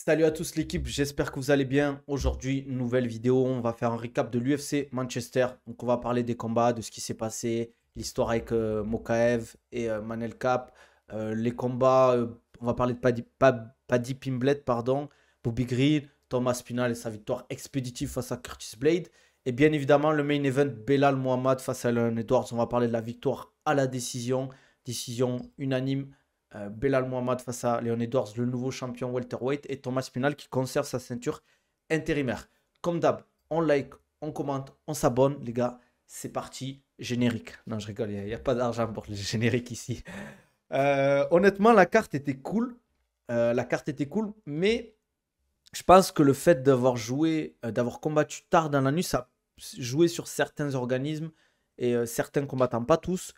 Salut à tous l'équipe, j'espère que vous allez bien. Aujourd'hui, nouvelle vidéo, on va faire un recap de l'UFC Manchester. Donc on va parler des combats, de ce qui s'est passé, l'histoire avec Mokaev et Manel Cap, les combats, on va parler de Paddy Pimblett, pardon, Bobby Green, Thomas Spinal et sa victoire expéditive face à Curtis Blade. Et bien évidemment, le main event, Belal Muhammad face à Leon Edwards. On va parler de la victoire à la décision, décision unanime. Belal Muhammad face à Leon Edwards, le nouveau champion welterweight, et Thomas Spinal qui conserve sa ceinture intérimaire. Comme d'hab, on like, on commente, on s'abonne, les gars. C'est parti, générique. Non, je rigole, il n'y a pas d'argent pour le générique ici. Honnêtement, la carte était cool. La carte était cool, mais je pense que le fait d'avoir joué, d'avoir combattu tard dans la nuit, ça a joué sur certains organismes et certains combattants, pas tous.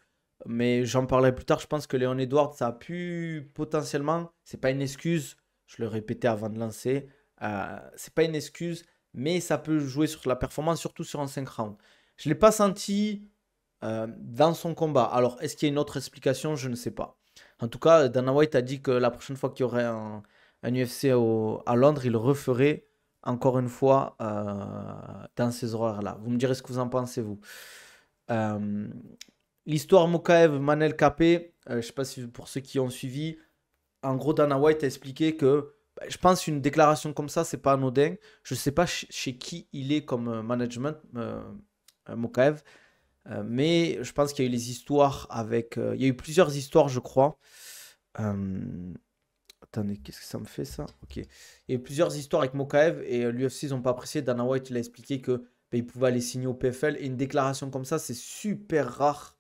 Mais j'en parlerai plus tard. Je pense que Léon Edwards, ça a pu potentiellement, c'est pas une excuse, je le répétais avant de lancer, c'est pas une excuse, mais ça peut jouer sur la performance, surtout sur un 5 rounds. Je ne l'ai pas senti dans son combat. Alors, est-ce qu'il y a une autre explication? Je ne sais pas. En tout cas, Dana White a dit que la prochaine fois qu'il y aurait un UFC à Londres, il referait encore une fois dans ces horaires-là. Vous me direz ce que vous en pensez, vous. Euh, L'histoire Mokaev, Manel Capé, je ne sais pas si pour ceux qui ont suivi, en gros, Dana White a expliqué que je pense une déclaration comme ça, c'est pas anodin. Je ne sais pas chez qui il est comme management, Mokaev, mais je pense qu'il y a eu les histoires avec. Il y a eu plusieurs histoires, je crois. Euh, Attendez, qu'est-ce que ça me fait ça? Ok. Il y a eu plusieurs histoires avec Mokaev et l'UFC, ils n'ont pas apprécié. Dana White, il a expliqué que il pouvait aller signer au PFL. Et une déclaration comme ça, c'est super rare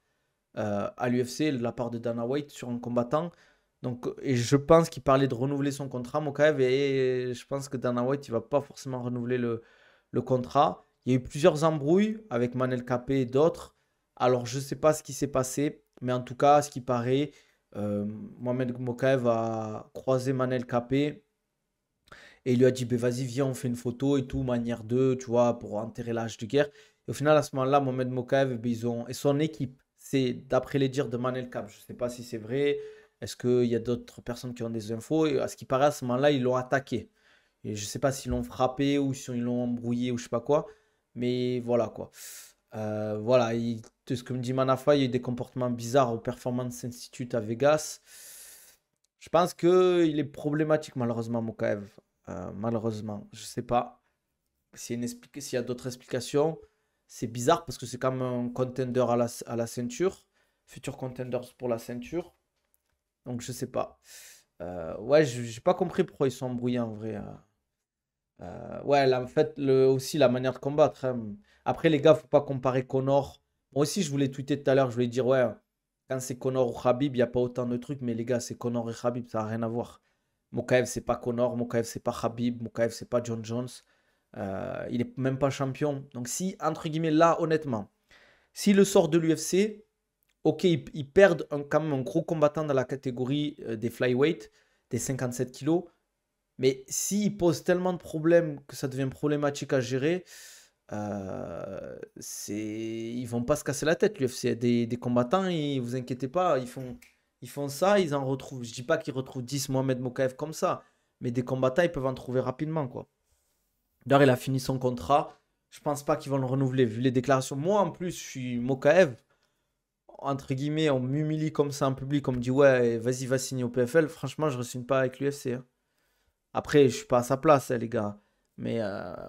à l'UFC de la part de Dana White sur un combattant. Donc, et je pense qu'il parlait de renouveler son contrat, Mokaev, et je pense que Dana White, il va pas forcément renouveler le contrat. Il y a eu plusieurs embrouilles avec Manel Capé et d'autres. Alors, je ne sais pas ce qui s'est passé, mais en tout cas, ce qui paraît, euh, Mohamed Mokaev a croisé Manel Capé et il lui a dit, ben vas-y, viens, on fait une photo et tout, manière 2, tu vois, pour enterrer l'âge de guerre. Et au final, à ce moment-là, Mohamed Mokaev, ben, et son équipe, c'est d'après les dires de Manel Cap. Je ne sais pas si c'est vrai. Est-ce qu'il y a d'autres personnes qui ont des infos? Et à ce qui paraît, à ce moment-là, ils l'ont attaqué. Et je ne sais pas s'ils l'ont frappé ou s'ils l'ont embrouillé ou je sais pas quoi. Mais voilà quoi. Voilà, de ce que me dit Manafa, il y a eu des comportements bizarres au Performance Institute à Vegas. Je pense qu'il est problématique malheureusement, Mokaev. Malheureusement, je sais pas s'il y a d'autres explications. C'est bizarre parce que c'est quand même un contender à la ceinture, futur contender pour la ceinture. Donc je sais pas. Ouais, j'ai pas compris pourquoi ils sont embrouillés en vrai. Ouais, là, en fait, aussi la manière de combattre, hein. Après, les gars, faut pas comparer Connor. Moi aussi, je voulais tweeter tout à l'heure, je voulais dire, ouais, quand c'est Connor ou Khabib, il n'y a pas autant de trucs, mais les gars, c'est Connor et Khabib, ça n'a rien à voir. Mokaev, c'est pas Connor, Mokaev, c'est pas Khabib, Mokaev, c'est pas John Jones. Il est même pas champion. Donc, si, entre guillemets, là, honnêtement, s'il le sort de l'UFC, ok, ils perdent quand même un gros combattant dans la catégorie des flyweight, des 57 kilos. Mais s'il pose tellement de problèmes que ça devient problématique à gérer, ils vont pas se casser la tête. L'UFC, des combattants, vous inquiétez pas, ils font ça, ils en retrouvent. Je dis pas qu'ils retrouvent 10 Mohamed Mokaev comme ça, mais des combattants, ils peuvent en trouver rapidement, quoi. D'ailleurs, il a fini son contrat. Je pense pas qu'ils vont le renouveler, vu les déclarations. Moi, en plus, je suis Mokaev. Entre guillemets, on m'humilie comme ça en public, on me dit ouais, vas-y, va signer au PFL. Franchement, je ne signe pas avec l'UFC. Après, je suis pas à sa place, hein, les gars. Mais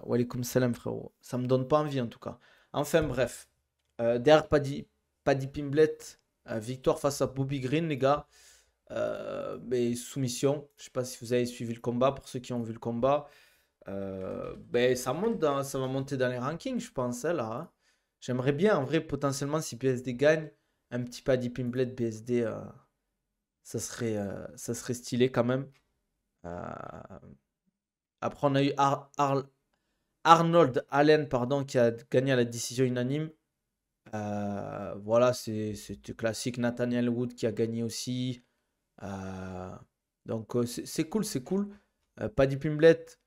walaikum salam, frérot. Ça me donne pas envie, en tout cas. Enfin, bref. Derrière Paddy Pimblett, victoire face à Bobby Green, les gars. Mais soumission. Je sais pas si vous avez suivi le combat, pour ceux qui ont vu le combat. Ben, ça va monter dans les rankings, je pense, hein, là, hein. J'aimerais bien, en vrai, potentiellement, si PSD gagne, un petit Paddy Pimblett PSD, ça serait stylé quand même. Euh, Après, on a eu Arnold Allen, pardon, qui a gagné à la décision unanime. Voilà, c'était classique. Nathaniel Wood qui a gagné aussi. Euh, donc, c'est cool, c'est cool. Paddy Pimblett,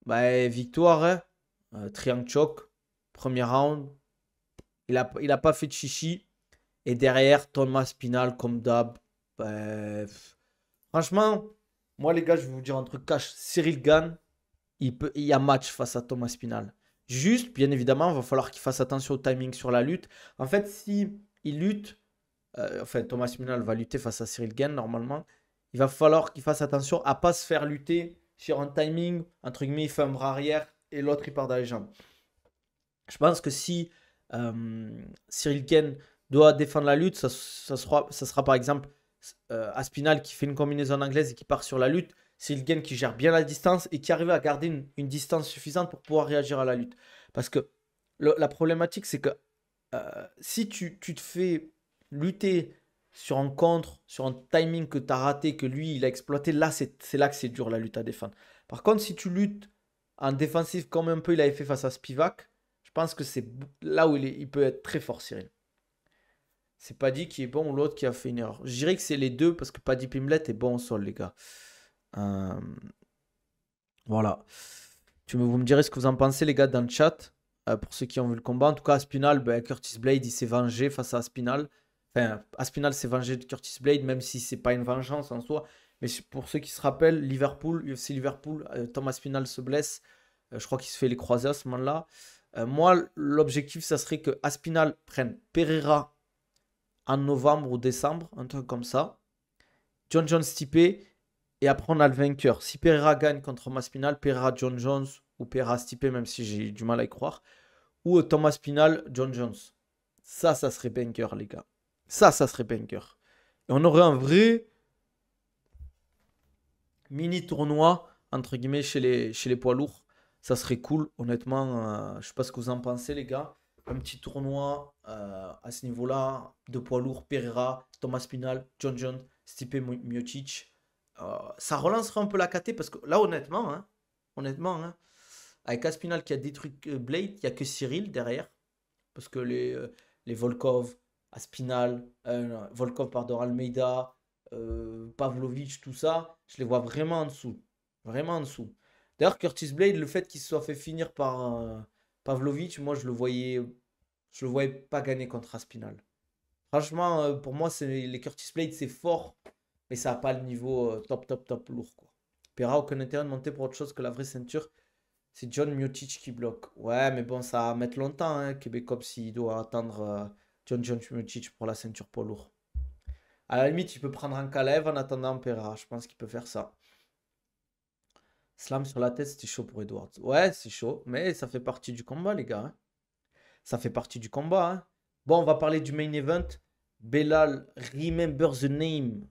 bah, victoire, hein. Triangle choke, premier round. Il a pas fait de chichi. Et derrière, Thomas Spinal, comme d'hab. Bah, franchement. Moi, les gars, je vais vous dire un truc cash. Cyril Gane, il y a match face à Thomas Spinal. Juste, bien évidemment, il va falloir qu'il fasse attention au timing sur la lutte. En fait, si il lutte, enfin, Thomas Spinal va lutter face à Cyril Gane normalement. Il va falloir qu'il fasse attention à pas se faire lutter sur un timing, entre guillemets, il fait un bras arrière et l'autre il part dans les jambes. Je pense que si Cyril Gane doit défendre la lutte, ça sera par exemple Aspinal qui fait une combinaison anglaise et qui part sur la lutte. Cyril Gane qui gère bien la distance et qui arrive à garder une distance suffisante pour pouvoir réagir à la lutte. Parce que la problématique, c'est que si tu te fais lutter sur un contre, sur un timing que tu as raté, que lui, il a exploité, là, c'est là que c'est dur la lutte à défendre. Par contre, si tu luttes en défensif comme un peu il avait fait face à Spivak, je pense que c'est là où il peut être très fort, Cyril. C'est Paddy qui est bon ou l'autre qui a fait une erreur. Je dirais que c'est les deux parce que Paddy Pimblett est bon au sol, les gars. Euh, voilà. Vous me direz ce que vous en pensez, les gars, dans le chat. Pour ceux qui ont vu le combat. En tout cas, Aspinal, ben, Curtis Blade, il s'est vengé face à Aspinal. Enfin, Aspinal s'est vengé de Curtis Blade, même si c'est pas une vengeance en soi. Mais pour ceux qui se rappellent, Liverpool, UFC Liverpool, Thomas Aspinal se blesse. Je crois qu'il se fait les croisés à ce moment-là. Moi, l'objectif, ça serait que Aspinal prenne Pereira en novembre ou décembre, un truc comme ça. John Jones Stipe, et après on a le vainqueur. Si Pereira gagne contre Maspinal, Pereira John Jones ou Pereira Stipe, même si j'ai du mal à y croire, ou Thomas Spinal, John Jones. Ça serait banker, les gars. Ça serait banker. Et on aurait un vrai mini tournoi, entre guillemets, chez les poids lourds. Ça serait cool, honnêtement. Je sais pas ce que vous en pensez, les gars. Un petit tournoi à ce niveau-là, de poids lourds, Pereira, Thomas Spinal, John Jones, Stipe Miocic. Ça relancerait un peu la KT parce que là, honnêtement, avec Aspinal qui a détruit Blade, il n'y a que Cyril derrière. Parce que les Volkov, Aspinal, Volkov, pardon, Almeida, Pavlovich, tout ça, je les vois vraiment en dessous. Vraiment en dessous. D'ailleurs, Curtis Blade, le fait qu'il se soit fait finir par Pavlovich, moi, je le voyais pas gagner contre Aspinal. Franchement, pour moi, les Curtis Blade, c'est fort, mais ça n'a pas le niveau top, top, top lourd, quoi. Pera, aucun intérêt de monter pour autre chose que la vraie ceinture. C'est John Miocic qui bloque. Ouais, mais bon, ça va mettre longtemps, hein, Québécois, s'il doit attendre John Miocic pour la ceinture poids lourd. À la limite, il peut prendre un Kalev en attendant Pera. Je pense qu'il peut faire ça. Slam sur la tête, c'était chaud pour Edwards. Ouais, c'est chaud, mais ça fait partie du combat, les gars, hein. Ça fait partie du combat, hein. Bon, on va parler du main event. Belal, remember the name.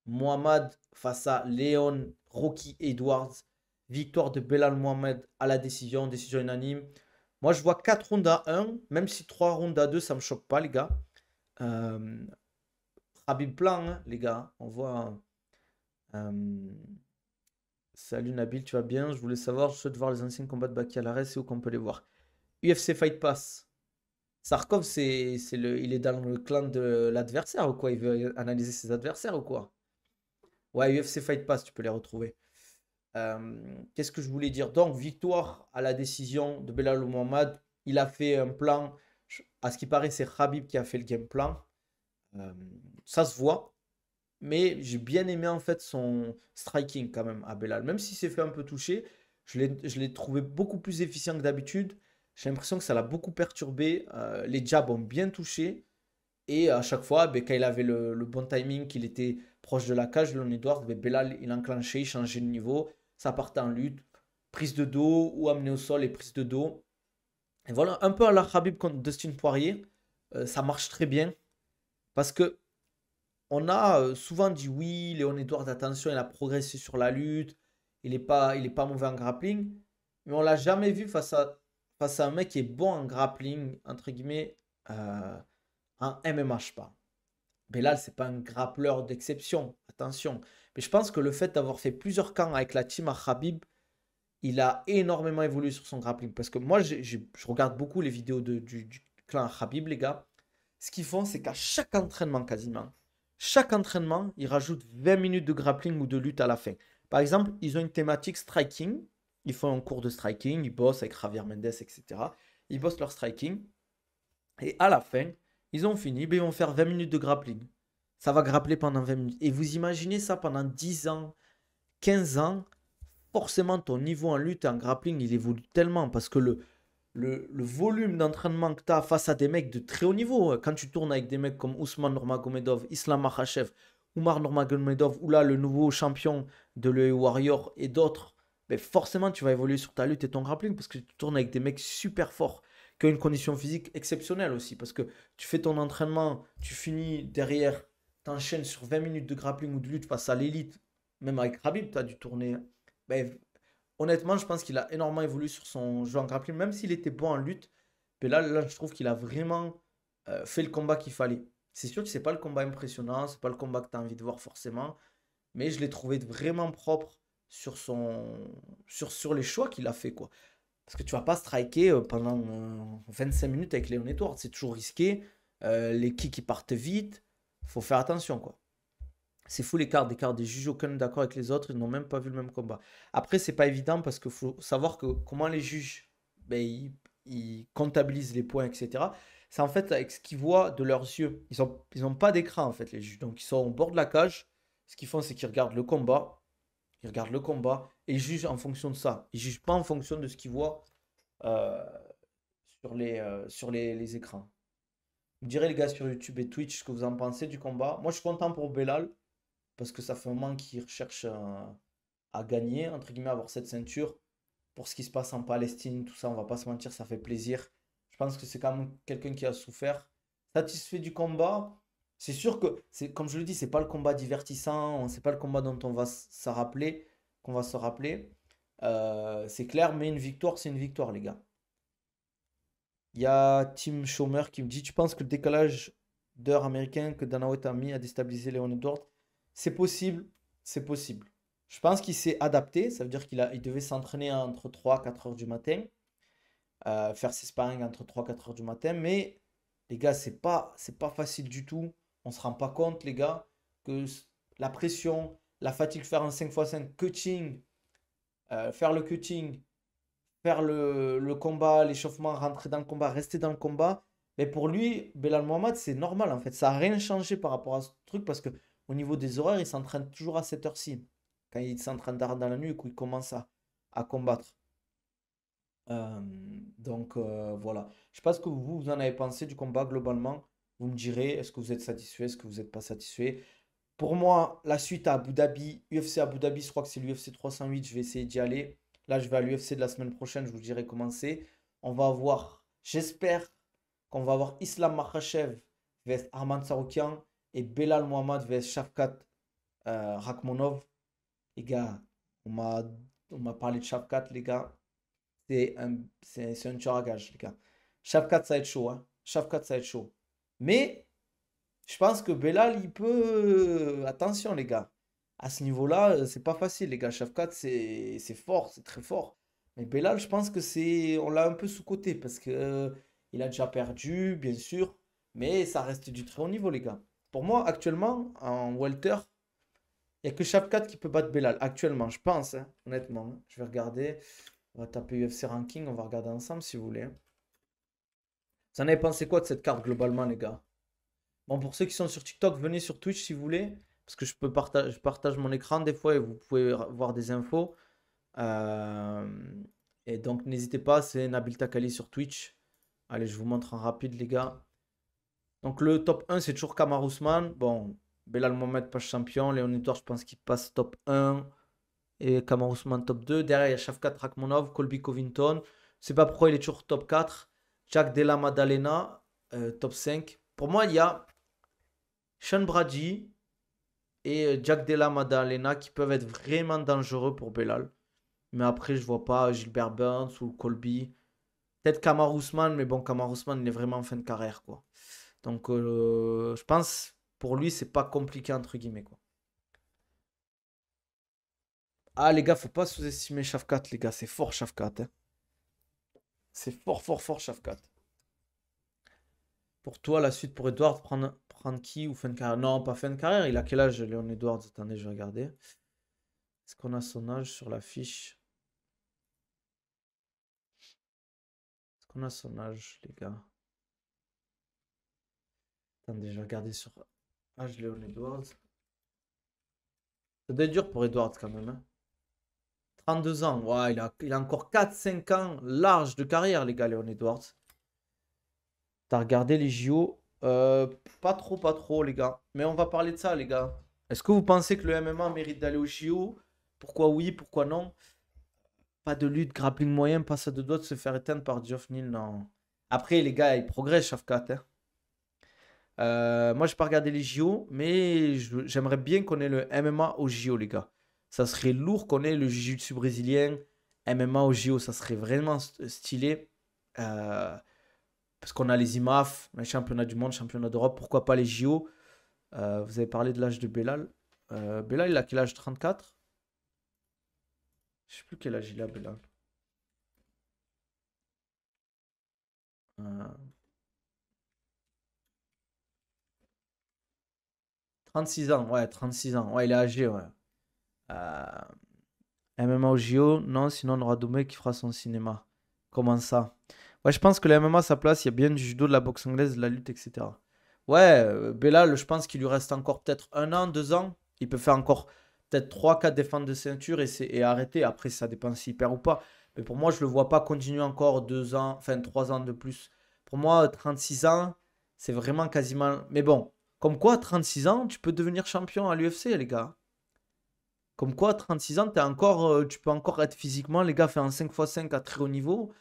Mohamed face à Léon Rocky Edwards. Victoire de Belal Mohamed à la décision unanime. Moi, je vois 4 rounds à 1, même si 3 rounds à 2, ça me choque pas, les gars. Khabib plan, hein, les gars. On voit. Salut Nabil, tu vas bien? Je voulais savoir, je souhaite voir les anciens combats de Baki Alares et où qu'on peut les voir. UFC Fight Pass. Sarkov, il est dans le clan de l'adversaire ou quoi? Il veut analyser ses adversaires ou quoi? Ouais, UFC Fight Pass, tu peux les retrouver. Qu'est-ce que je voulais dire? Donc, victoire à la décision de Belal Mohamed. Il a fait un plan. À ce qui paraît, c'est Khabib qui a fait le game plan. Ça se voit. Mais j'ai bien aimé en fait son striking quand même à Belal. Même s'il s'est fait un peu toucher, je l'ai trouvé beaucoup plus efficient que d'habitude. J'ai l'impression que ça l'a beaucoup perturbé. Les jabs ont bien touché. Et à chaque fois, ben, quand il avait le bon timing, qu'il était proche de la cage, Leon Edwards, ben, Belal, il enclenchait, il changeait de niveau. Ça partait en lutte. Prise de dos ou amené au sol et prise de dos. Et voilà, un peu à la Khabib contre Dustin Poirier. Ça marche très bien. Parce que on a souvent dit oui, Léon Edwards, attention, il a progressé sur la lutte. Il est pas mauvais en grappling. Mais on l'a jamais vu face à un mec qui est bon en grappling, entre guillemets, en MMH pas. Belal, c'est pas un grappleur d'exception, attention. Mais je pense que le fait d'avoir fait plusieurs camps avec la team à Khabib, il a énormément évolué sur son grappling. Parce que moi, je regarde beaucoup les vidéos du clan Khabib, les gars. Ce qu'ils font, c'est qu'à chaque entraînement, quasiment, chaque entraînement, ils rajoutent 20 minutes de grappling ou de lutte à la fin. Par exemple, ils ont une thématique striking. Ils font un cours de striking, ils bossent avec Javier Mendes, etc. Ils bossent leur striking. Et à la fin, ils ont fini, ben ils vont faire 20 minutes de grappling. Ça va grappler pendant 20 minutes. Et vous imaginez ça pendant 10 ans, 15 ans, forcément ton niveau en lutte et en grappling, il évolue tellement parce que le volume d'entraînement que tu as face à des mecs de très haut niveau, quand tu tournes avec des mecs comme Ousmane Nurmagomedov, Islam Makhachev, Oumar Nurmagomedov, ou là le nouveau champion de l'UE Warrior et d'autres, ben forcément tu vas évoluer sur ta lutte et ton grappling parce que tu tournes avec des mecs super forts qui ont une condition physique exceptionnelle aussi parce que tu fais ton entraînement, tu finis derrière, t'enchaînes sur 20 minutes de grappling ou de lutte face à l'élite, même avec Khabib, tu as dû tourner. Ben, honnêtement, je pense qu'il a énormément évolué sur son jeu en grappling, même s'il était bon en lutte. Mais là je trouve qu'il a vraiment fait le combat qu'il fallait. C'est sûr que c'est pas le combat impressionnant, c'est pas le combat que tu as envie de voir forcément, mais je l'ai trouvé vraiment propre sur les choix qu'il a fait, quoi. Parce que tu vas pas striker pendant 25 minutes avec Léon Edwards, c'est toujours risqué. Les kicks qui partent vite, faut faire attention, quoi. C'est fou l'écart des juges, aucun n'est d'accord avec les autres, ils n'ont même pas vu le même combat. Après, c'est pas évident parce qu'il faut savoir que comment les juges, ben, ils comptabilisent les points, etc. C'est en fait avec ce qu'ils voient de leurs yeux. Ils ont pas d'écran en fait, les juges. Donc ils sont au bord de la cage. Ce qu'ils font, c'est qu'ils regardent le combat. Ils regardent le combat et ils jugent en fonction de ça. Ils jugent pas en fonction de ce qu'ils voient euh, sur les écrans. Vous me direz les gars sur YouTube et Twitch ce que vous en pensez du combat. Moi, je suis content pour Belal parce que ça fait un moment qu'il recherche à gagner, entre guillemets, avoir cette ceinture. Pour ce qui se passe en Palestine, tout ça, on va pas se mentir, ça fait plaisir. Je pense que c'est quand même quelqu'un qui a souffert. Satisfait du combat. C'est sûr que, comme je le dis, c'est pas le combat divertissant, c'est pas le combat dont on va se rappeler, qu'on va se rappeler. C'est clair, mais une victoire, c'est une victoire, les gars. Il y a Tim Schumer qui me dit, tu penses que le décalage d'heure américain que Dana White a mis a déstabilisé Leon Edwards? C'est possible, c'est possible. Je pense qu'il s'est adapté, ça veut dire il devait s'entraîner entre 3 et 4 heures du matin, faire ses sparring entre 3 et 4 heures du matin, mais les gars, c'est pas facile du tout. On se rend pas compte, les gars, que la pression, la fatigue, faire un 5x5 cutting, faire le cutting, faire le combat, l'échauffement, rentrer dans le combat, rester dans le combat. Mais pour lui, Belal Mohamed, c'est normal en fait. Ça n'a rien changé par rapport à ce truc parce que au niveau des horaires, il s'entraîne toujours à cette heure-ci. Quand il s'entraîne tard dans la nuit et qu'il commence à combattre. Euh, donc voilà. Je ne sais pas ce que vous en avez pensé du combat globalement. Vous me direz, est-ce que vous êtes satisfait, est-ce que vous n'êtes pas satisfait. Pour moi, la suite à Abu Dhabi, UFC Abu Dhabi, je crois que c'est l'UFC 308, je vais essayer d'y aller. Là, je vais à l'UFC de la semaine prochaine, je vous dirai comment c'est. On va avoir, j'espère qu'on va avoir Islam Makhachev vs Arman Saroukian et Belal Mohamed vs Shavkat Rakhmonov. Les gars, on m'a on m'a parlé de Shavkat, les gars. C'est un tueur à gage, les gars. Shavkat, ça va être chaud, hein. Shavkat, ça va être chaud. Mais je pense que Belal, il peut. Attention, les gars. À ce niveau-là, c'est pas facile, les gars. Shafkat, c'est fort, c'est très fort. Mais Belal, je pense que c'est. On l'a un peu sous-coté parce que il a déjà perdu, bien sûr. Mais ça reste du très haut niveau, les gars. Pour moi, actuellement, en welter, il n'y a que Shafkat qui peut battre Belal. Actuellement, je pense, hein, honnêtement, hein. Je vais regarder. On va taper UFC Ranking, on va regarder ensemble si vous voulez, hein. Vous en avez pensé quoi de cette carte globalement, les gars? Bon, pour ceux qui sont sur TikTok, venez sur Twitch si vous voulez, parce que je partage mon écran des fois et vous pouvez voir des infos. Euh, et donc, n'hésitez pas, c'est Nabil Takali sur Twitch. Allez, je vous montre en rapide, les gars. Donc, le top 1, c'est toujours Kamar Ousmane. Bon, Belal Mohamed passe champion. Léon Edouard, je pense qu'il passe top 1. Et Kamar Ousmane top 2. Derrière, il y a Shavkat Rakhmonov, Colby Covington. Je sais pas pourquoi il est toujours top 4. Jack Della Maddalena, top 5. Pour moi, il y a Sean Brady et Jack Della Maddalena qui peuvent être vraiment dangereux pour Belal. Mais après, je vois pas Gilbert Burns ou Colby. Peut-être Kamar Ousmane, mais bon, Kamar Ousmane, il est vraiment en fin de carrière, quoi. Donc, je pense, pour lui, c'est pas compliqué, entre guillemets, quoi. Ah, les gars, faut pas sous-estimer Shafkat, les gars. C'est fort, Shafkat, hein. C'est fort, fort, fort, Shafkat. Pour toi, la suite pour Edward, prendre qui ou fin de carrière? Non, pas fin de carrière. Il a quel âge, Léon Edwards? Attendez, je vais regarder. Est-ce qu'on a son âge sur la fiche? Est-ce qu'on a son âge, les gars? Attendez, je vais regarder sur âge Léon Edwards. Ça doit être dur pour Edwards quand même, hein. 32 ans. Ouais, il a encore 4-5 ans large de carrière, les gars, Léon Edwards. T'as regardé les JO? Pas trop, pas trop, les gars. Mais on va parler de ça, les gars. Est-ce que vous pensez que le MMA mérite d'aller aux JO? Pourquoi oui, pourquoi non? Pas de lutte, grappling moyen, passe à deux doigts de se faire éteindre par Geoff Neal, non. Après, les gars, ils progressent, Shafkat, hein. Moi, je n'ai pas regardé les JO, mais j'aimerais bien qu'on ait le MMA au JO, les gars. Ça serait lourd qu'on ait le Jiu-Jitsu brésilien, MMA au JO. Ça serait vraiment stylé. Euh, Parce qu'on a les IMAF, les championnats du monde, championnats d'Europe. Pourquoi pas les JO? Vous avez parlé de l'âge de Belal. Belal, il a quel âge? 34? Je sais plus quel âge il a, Belal. Euh, 36 ans, ouais, 36 ans. Ouais, il est âgé, ouais. Euh, MMA au JO, non, sinon on aura Doumé qui fera son cinéma. Comment ça? Ouais, je pense que le MMA, sa place, il y a bien du judo, de la boxe anglaise, de la lutte, etc. Ouais, Belal, je pense qu'il lui reste encore peut-être 1 an, 2 ans. Il peut faire encore peut-être 3, 4 défenses de ceinture et arrêter. Après, ça dépend s'il perd ou pas. Mais pour moi, je le vois pas continuer encore 2 ans, enfin 3 ans de plus. Pour moi, 36 ans, c'est vraiment quasiment. Mais bon, comme quoi, 36 ans, tu peux devenir champion à l'UFC, les gars. Comme quoi, 36 ans, tu peux encore être physiquement, les gars, faire un 5x5 à très haut niveau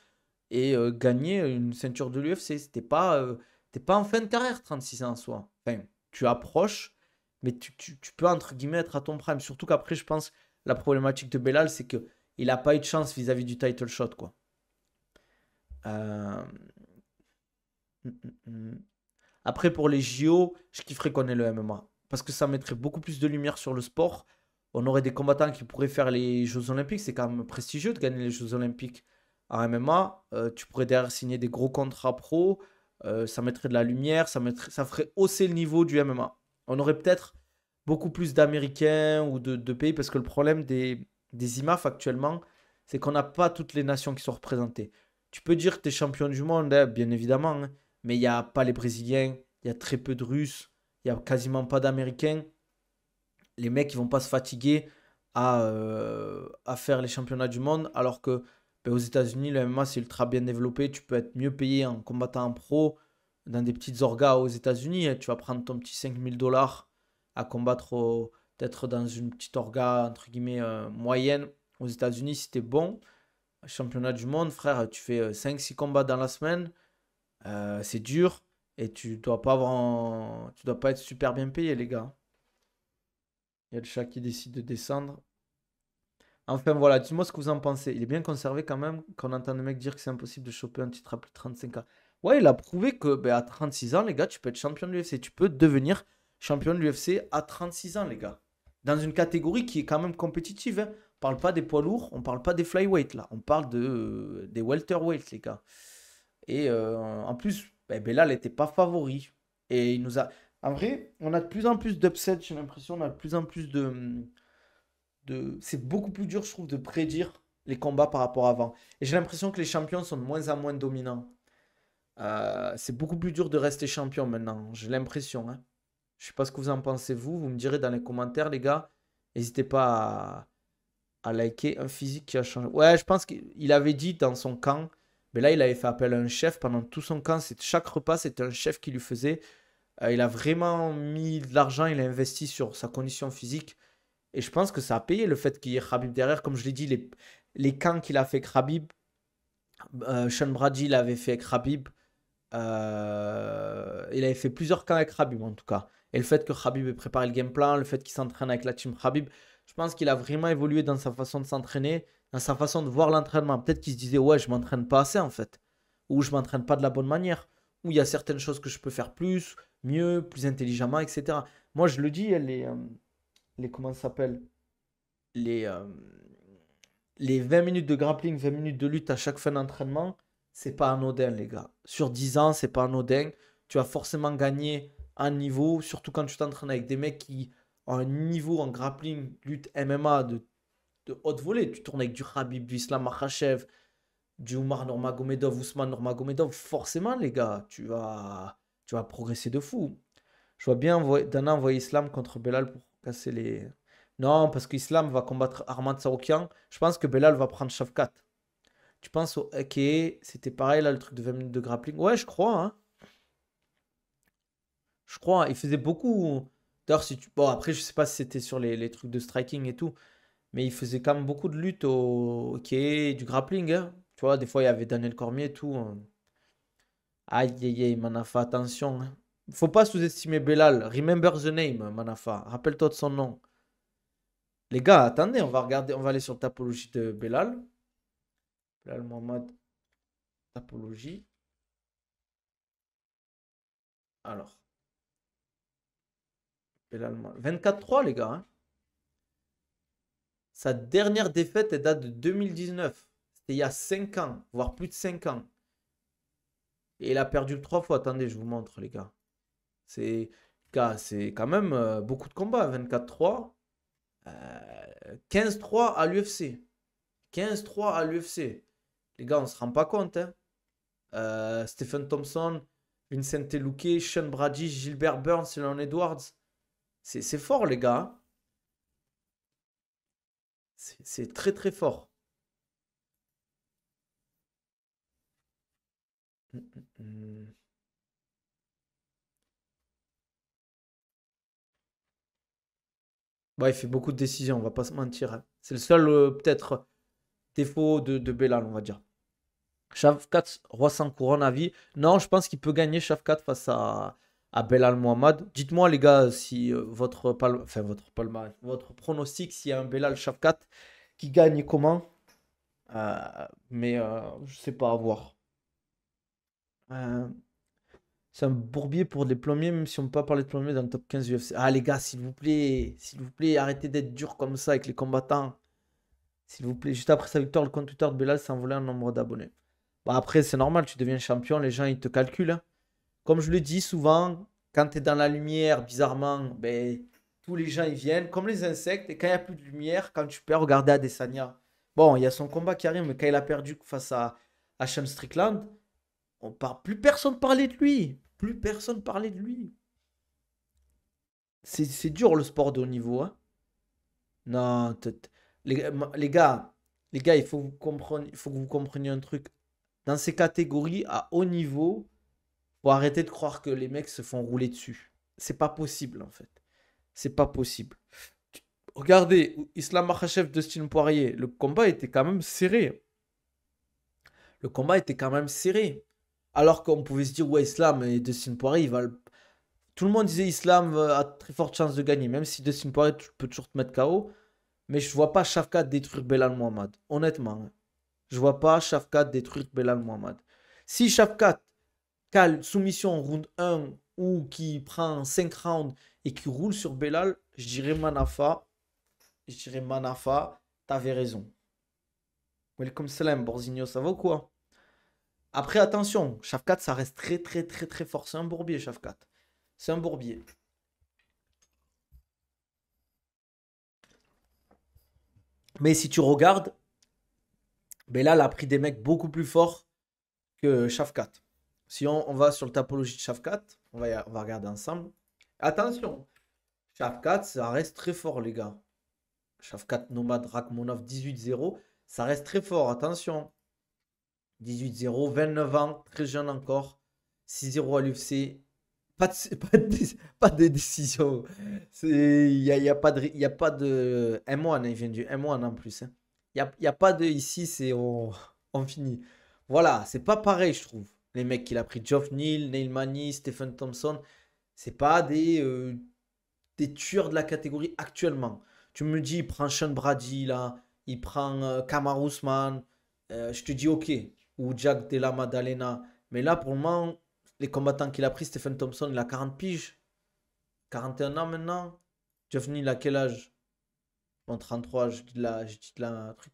et gagner une ceinture de l'UFC. T'es pas en fin de carrière, 36 ans en soi. Enfin, tu approches, mais tu peux, entre guillemets, être à ton prime. Surtout qu'après, je pense, la problématique de Belal, c'est que il n'a pas eu de chance vis-à-vis du title shot, quoi. Euh, mm, mm, mm. Après, pour les JO, je kifferais qu'on ait le MMA. Parce que ça mettrait beaucoup plus de lumière sur le sport. On aurait des combattants qui pourraient faire les Jeux Olympiques. C'est quand même prestigieux de gagner les Jeux Olympiques en MMA. Tu pourrais derrière signer des gros contrats pro. Ça mettrait de la lumière. Ça ferait hausser le niveau du MMA. On aurait peut-être beaucoup plus d'Américains ou de pays. Parce que le problème des IMAF actuellement, c'est qu'on n'a pas toutes les nations qui sont représentées. Tu peux dire que tu es champion du monde, hein, bien évidemment, hein, mais il n'y a pas les Brésiliens, il y a très peu de Russes, il n'y a quasiment pas d'Américains. Les mecs, ils vont pas se fatiguer à faire les championnats du monde, alors que ben, aux États-Unis, le MMA, c'est ultra bien développé. Tu peux être mieux payé en combattant en pro dans des petites orgas aux États-Unis, hein. Tu vas prendre ton petit 5 000 $ à combattre peut-être dans une petite orga, entre guillemets, moyenne. Aux États-Unis, si t'es bon, championnat du monde, frère, tu fais 5-6 combats dans la semaine. C'est dur et tu dois pas être super bien payé, les gars. Il y a le chat qui décide de descendre. Enfin voilà, dis-moi ce que vous en pensez. Il est bien conservé quand même quand on entend des mecs dire que c'est impossible de choper un titre à plus de 35 ans. Ouais, il a prouvé que ben, à 36 ans, les gars, tu peux être champion de l'UFC. Tu peux devenir champion de l'UFC à 36 ans, les gars. Dans une catégorie qui est quand même compétitive, hein. On parle pas des poids lourds, on parle pas des flyweight là. On parle des welterweight, les gars. Et en plus, ben, Belal n'était pas favori. Et il nous a. En vrai, on a de plus en plus d'upsets, j'ai l'impression. On a de plus en plus C'est beaucoup plus dur, je trouve, de prédire les combats par rapport à avant. Et j'ai l'impression que les champions sont de moins en moins dominants. C'est beaucoup plus dur de rester champion maintenant. J'ai l'impression, hein. Je sais pas ce que vous en pensez, vous. Vous me direz dans les commentaires, les gars. N'hésitez pas à liker un physique qui a changé. Ouais, je pense qu'il avait dit dans son camp, mais là, il avait fait appel à un chef pendant tout son camp. Chaque repas, c'était un chef qui lui faisait. Il a vraiment mis de l'argent, il a investi sur sa condition physique. Et je pense que ça a payé le fait qu'il y ait Khabib derrière. Comme je l'ai dit, les camps qu'il a fait avec Khabib, Sean Brady l'avait fait avec Khabib. Il avait fait plusieurs camps avec Khabib en tout cas. Et le fait que Khabib ait préparé le game plan, le fait qu'il s'entraîne avec la team Khabib, je pense qu'il a vraiment évolué dans sa façon de s'entraîner, dans sa façon de voir l'entraînement. Peut-être qu'il se disait, ouais, je m'entraîne pas assez en fait. Ou je m'entraîne pas de la bonne manière. Ou il y a certaines choses que je peux faire plus, mieux, plus intelligemment, etc. Moi, je le dis, comment ça s'appelle? Les, euh, les 20 minutes de grappling, 20 minutes de lutte à chaque fin d'entraînement, c'est pas anodin, les gars. Sur 10 ans, c'est pas anodin. Tu vas forcément gagner un niveau, surtout quand tu t'entraînes avec des mecs qui ont un niveau en grappling, lutte MMA de haute volée. Tu tournes avec du Khabib, du Islam Makhachev, du Umar Nurmagomedov, Ousmane Nurmagomedov. Forcément, les gars, tu vas progresser de fou. Je vois bien Dana envoyer Islam contre Belal pour casser les. Non, parce qu'Islam va combattre Arman Saroukian. Je pense que Belal va prendre Shafkat. Tu penses au OK, c'était pareil là, le truc de 20 minutes de grappling. Ouais, je crois, hein. Je crois. Il faisait beaucoup. D'ailleurs, si tu. Bon, après, je sais pas si c'était sur les trucs de striking et tout. Mais il faisait quand même beaucoup de lutte au OK, du grappling, hein. Tu vois, des fois, il y avait Daniel Cormier et tout, hein. Aïe, aïe, aïe, Manafa, attention, hein. Faut pas sous-estimer Belal. Remember the name, Manafa. Rappelle-toi de son nom. Les gars, attendez, on va regarder, on va aller sur Tapologie de Belal. Belal Mohamed, Tapologie. Alors, Belal Mohamed. 24-3, les gars, hein. Sa dernière défaite, elle date de 2019. C'était il y a 5 ans, voire plus de 5 ans. Et il a perdu le 3 fois. Attendez, je vous montre, les gars. C'est quand même beaucoup de combats. 24-3. 15-3 à l'UFC. 15-3 à l'UFC. Les gars, on se rend pas compte, hein. Stephen Thompson, Vincent Luque, Sean Brady, Gilbert Burns, Leon Edwards. C'est fort, les gars, hein. C'est très, très fort. Hum, hum, hum. Bah, il fait beaucoup de décisions, on va pas se mentir, hein. C'est le seul, peut-être, défaut de Belal, on va dire. Shafkat, roi sans couronne à vie. Non, je pense qu'il peut gagner Shafkat face à Belal Mohamed. Dites-moi, les gars, si enfin, votre palmarès, votre pronostic, s'il y a un Belal Shafkat qui gagne comment. Mais je sais pas, à voir. Euh, c'est un bourbier pour des plombiers, même si on peut pas parler de plombier dans le top 15 UFC. Ah, les gars, s'il vous plaît, arrêtez d'être dur comme ça avec les combattants. S'il vous plaît, juste après sa victoire, le compte Twitter de Belal s'est envolé un nombre d'abonnés. Bah après, c'est normal, tu deviens champion, les gens ils te calculent, hein. Comme je le dis souvent, quand tu es dans la lumière, bizarrement, ben, tous les gens ils viennent, comme les insectes, et quand il n'y a plus de lumière, quand tu perds, regardez Adesanya. Bon, il y a son combat qui arrive, mais quand il a perdu face à Sean Strickland, plus personne parlait de lui. Plus personne parlait de lui. C'est dur le sport de haut niveau, hein. Non, les gars, il faut que vous compreniez un truc. Dans ces catégories à haut niveau, faut arrêter de croire que les mecs se font rouler dessus. C'est pas possible en fait. C'est pas possible. Regardez, Islam Makhachev, Dustin Poirier, le combat était quand même serré. Le combat était quand même serré. Alors qu'on pouvait se dire, ouais, Islam et Dustin Poirier, tout le monde disait Islam a très forte chance de gagner, même si Dustin Poirier peut toujours te mettre KO. Mais je vois pas Shafkat détruire Belal Mohamed. Honnêtement, hein. Je vois pas Shafkat détruire Belal Mohamed. Si Shafkat cale soumission en round 1 ou qui prend 5 rounds et qui roule sur Belal, je dirais Manafa. Je dirais Manafa, t'avais raison. Welcome salam, Borzinho, ça va ou quoi? Après, attention, Shafkat, ça reste très très très très fort. C'est un bourbier, Shafkat. C'est un bourbier. Mais si tu regardes, Belal a pris des mecs beaucoup plus forts que Shafkat. Si on va sur le topologie de Shafkat, on va regarder ensemble. Attention, Shafkat, ça reste très fort, les gars. Shafkat Nomad Rakhmonov 18-0, ça reste très fort, attention. 18-0, 29 ans, très jeune encore. 6-0 à l'UFC. Pas de décision. Il y a pas de, y a pas de M1, il vient du M1 en plus, hein. Y a pas de ici, on finit. Voilà, c'est pas pareil, je trouve. Les mecs qu'il a pris, Geoff Neal, Neil Manny, Stephen Thompson, c'est pas des tueurs de la catégorie actuellement. Tu me dis, il prend Sean Brady là, il prend Kamaru Usman, je te dis ok, ou Jack Della Maddalena. Mais là, pour le moment, les combattants qu'il a pris, Stephen Thompson, il a 40 piges, 41 ans maintenant. Geoff Neal, a quel âge? Bon, 33, je dis là un truc.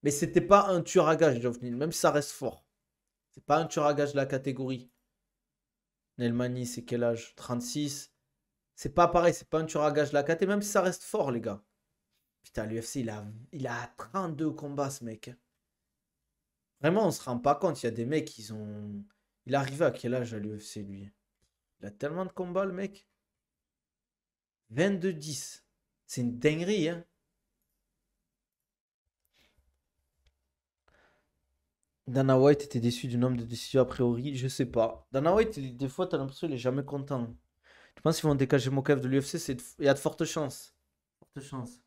Mais c'était pas un tueur à gage, Geoff Neal, même si ça reste fort. C'est pas un tueur à gage de la catégorie. Nelmani, c'est quel âge? 36. C'est pas pareil, c'est pas un tueur à gage de la catégorie, même si ça reste fort, les gars. Putain, l'UFC, il a 32 combats, ce mec. Vraiment, on se rend pas compte. Il y a des mecs, ils ont. Il est arrivé à quel âge à l'UFC, lui? Il a tellement de combats, le mec. 22-10. C'est une dinguerie, hein. Dana White était déçu du nombre de décisions a priori, je sais pas. Dana White, des fois, t'as l'impression qu'il est jamais content. Je pense qu'ils vont dégager Mokaev de l'UFC, il y a de fortes chances. Fortes chances.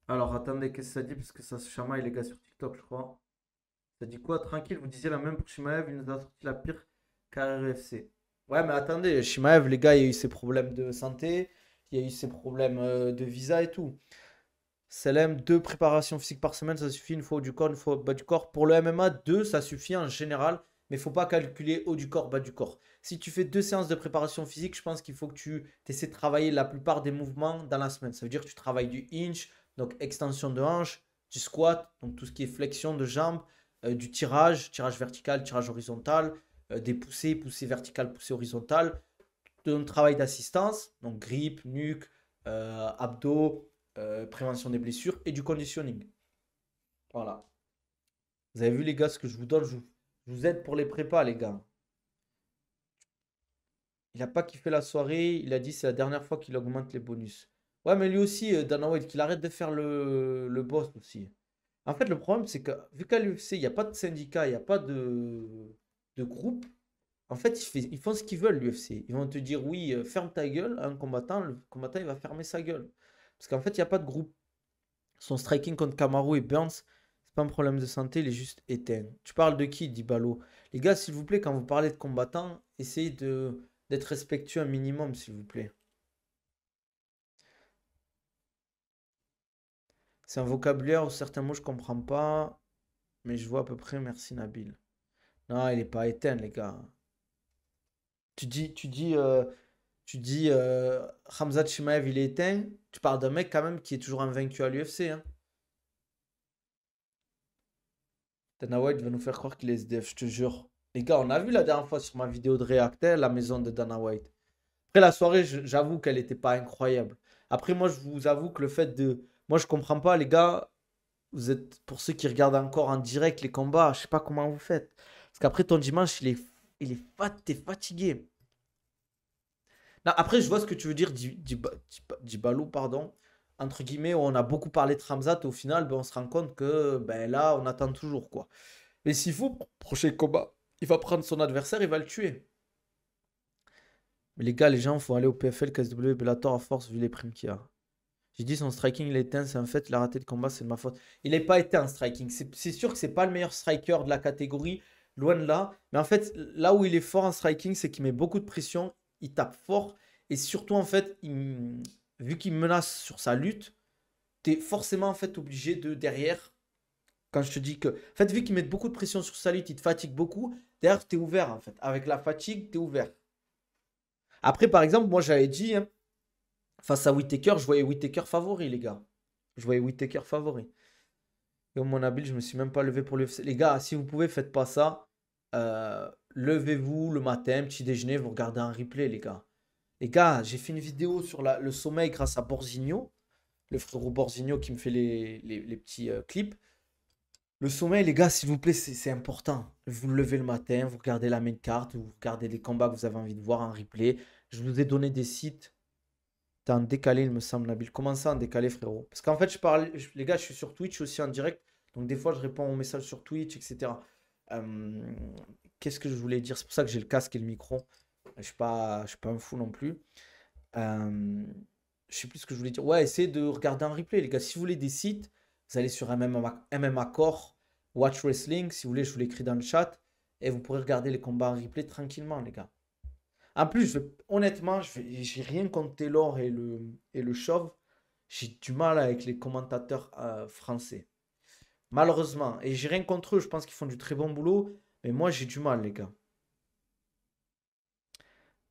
Alors, attendez, qu'est-ce que ça dit? Parce que ça se chamaille, les gars, sur TikTok, je crois. Ça dit quoi? Tranquille, vous disiez la même pour Shimaev, il nous a sorti la pire carrière UFC. Ouais, mais attendez, Shimaev, les gars, il y a eu ses problèmes de santé, il y a eu ses problèmes de visa et tout. Selem, 2 préparations physiques par semaine, ça suffit, une fois haut du corps, une fois bas du corps. Pour le MMA, 2, ça suffit en général, mais il faut pas calculer haut du corps, bas du corps. Si tu fais 2 séances de préparation physique, je pense qu'il faut que tu essaies de travailler la plupart des mouvements dans la semaine. Ça veut dire que tu travailles du hinge, donc extension de hanche, du squat, donc tout ce qui est flexion de jambes, du tirage, tirage vertical, tirage horizontal, des poussées, poussées verticales, poussées horizontales, de travail d'assistance, donc grip, nuque, abdos, prévention des blessures et du conditioning. Voilà. Vous avez vu les gars ce que je vous donne, je vous aide pour les prépas les gars. Il n'a pas kiffé la soirée, il a dit c'est la dernière fois qu'il augmente les bonus. Ouais mais lui aussi, Dana White, qu'il arrête de faire le boss aussi. En fait le problème c'est que vu qu'à l'UFC il n'y a pas de syndicat, il n'y a pas de groupe, en fait ils font ce qu'ils veulent l'UFC. Ils vont te dire oui, ferme ta gueule à un combattant, le combattant il va fermer sa gueule. Parce qu'en fait il n'y a pas de groupe. Son striking contre Kamaru et Burns, c'est pas un problème de santé, il est juste éteint. Tu parles de qui, dit Balo? Les gars, s'il vous plaît, quand vous parlez de combattants, essayez d'être respectueux un minimum, s'il vous plaît. C'est un vocabulaire où certains mots je comprends pas, mais je vois à peu près. Merci Nabil. Non, il est pas éteint, les gars. Tu dis, tu dis, euh, tu dis Khamzat Chimaev, il est éteint. Tu parles d'un mec quand même qui est toujours invaincu à l'UFC, hein. Dana White va nous faire croire qu'il est SDF, je te jure. Les gars, on a vu la dernière fois sur ma vidéo de réacteur la maison de Dana White. Après la soirée, j'avoue qu'elle n'était pas incroyable. Après, moi, je vous avoue que le fait de. Moi, je comprends pas, les gars. Vous êtes. Pour ceux qui regardent encore en direct les combats, je sais pas comment vous faites. Parce qu'après ton dimanche, t'es fatigué. Non, après, je vois ce que tu veux dire, Dibalo, pardon. Entre guillemets, où on a beaucoup parlé de Ramzat, et au final, ben, on se rend compte que ben, là, on attend toujours, quoi. Mais s'il faut, prochain combat, il va prendre son adversaire, il va le tuer. Mais les gars, les gens, faut aller au PFL, KSW, Bellator à force, vu les primes qu'il y a. J'ai dit son striking, il est éteint, c'est un fait, il a raté le combat, c'est de ma faute. Il n'est pas éteint, striking. C'est sûr que c'est pas le meilleur striker de la catégorie, loin de là. Mais en fait, là où il est fort en striking, c'est qu'il met beaucoup de pression, il tape fort. Et surtout, en fait, vu qu'il menace sur sa lutte, tu es forcément en fait obligé de derrière. Quand je te dis que. En fait, vu qu'il met beaucoup de pression sur sa lutte, il te fatigue beaucoup. Derrière, tu es ouvert en fait. Avec la fatigue, tu es ouvert. Après, par exemple, moi j'avais dit, hein, face à Whittaker, je voyais Whittaker favori, les gars. Je voyais Whittaker favori. Et au mon habile, je me suis même pas levé pour le UFC. Les gars, si vous pouvez, faites pas ça. Levez-vous le matin, petit déjeuner, vous regardez un replay, les gars. Les gars, j'ai fait une vidéo sur le sommeil grâce à Borzinho, le frérot Borzinho qui me fait les petits clips. Le sommeil, les gars, s'il vous plaît, c'est important. Vous le levez le matin, vous regardez la main carte, vous regardez les combats que vous avez envie de voir en replay. Je vous ai donné des sites. T'es en décalé, il me semble, Nabil. Comment ça en décalé, frérot? Parce qu'en fait, les gars, je suis sur Twitch aussi en direct. Donc, des fois, je réponds aux messages sur Twitch, etc. Euh, Qu'est-ce que je voulais dire? C'est pour ça que j'ai le casque et le micro. Je suis pas un fou non plus. Euh, je sais plus ce que je voulais dire. Ouais, essayez de regarder un replay, les gars. Si vous voulez des sites, vous allez sur MMA Core, Watch Wrestling. Si vous voulez, je vous l'écris dans le chat. Et vous pourrez regarder les combats en replay tranquillement, les gars. En plus, honnêtement, j'ai rien contre Taylor et le Chauve. J'ai du mal avec les commentateurs français. Malheureusement. Et j'ai rien contre eux. Je pense qu'ils font du très bon boulot. Mais moi, j'ai du mal, les gars.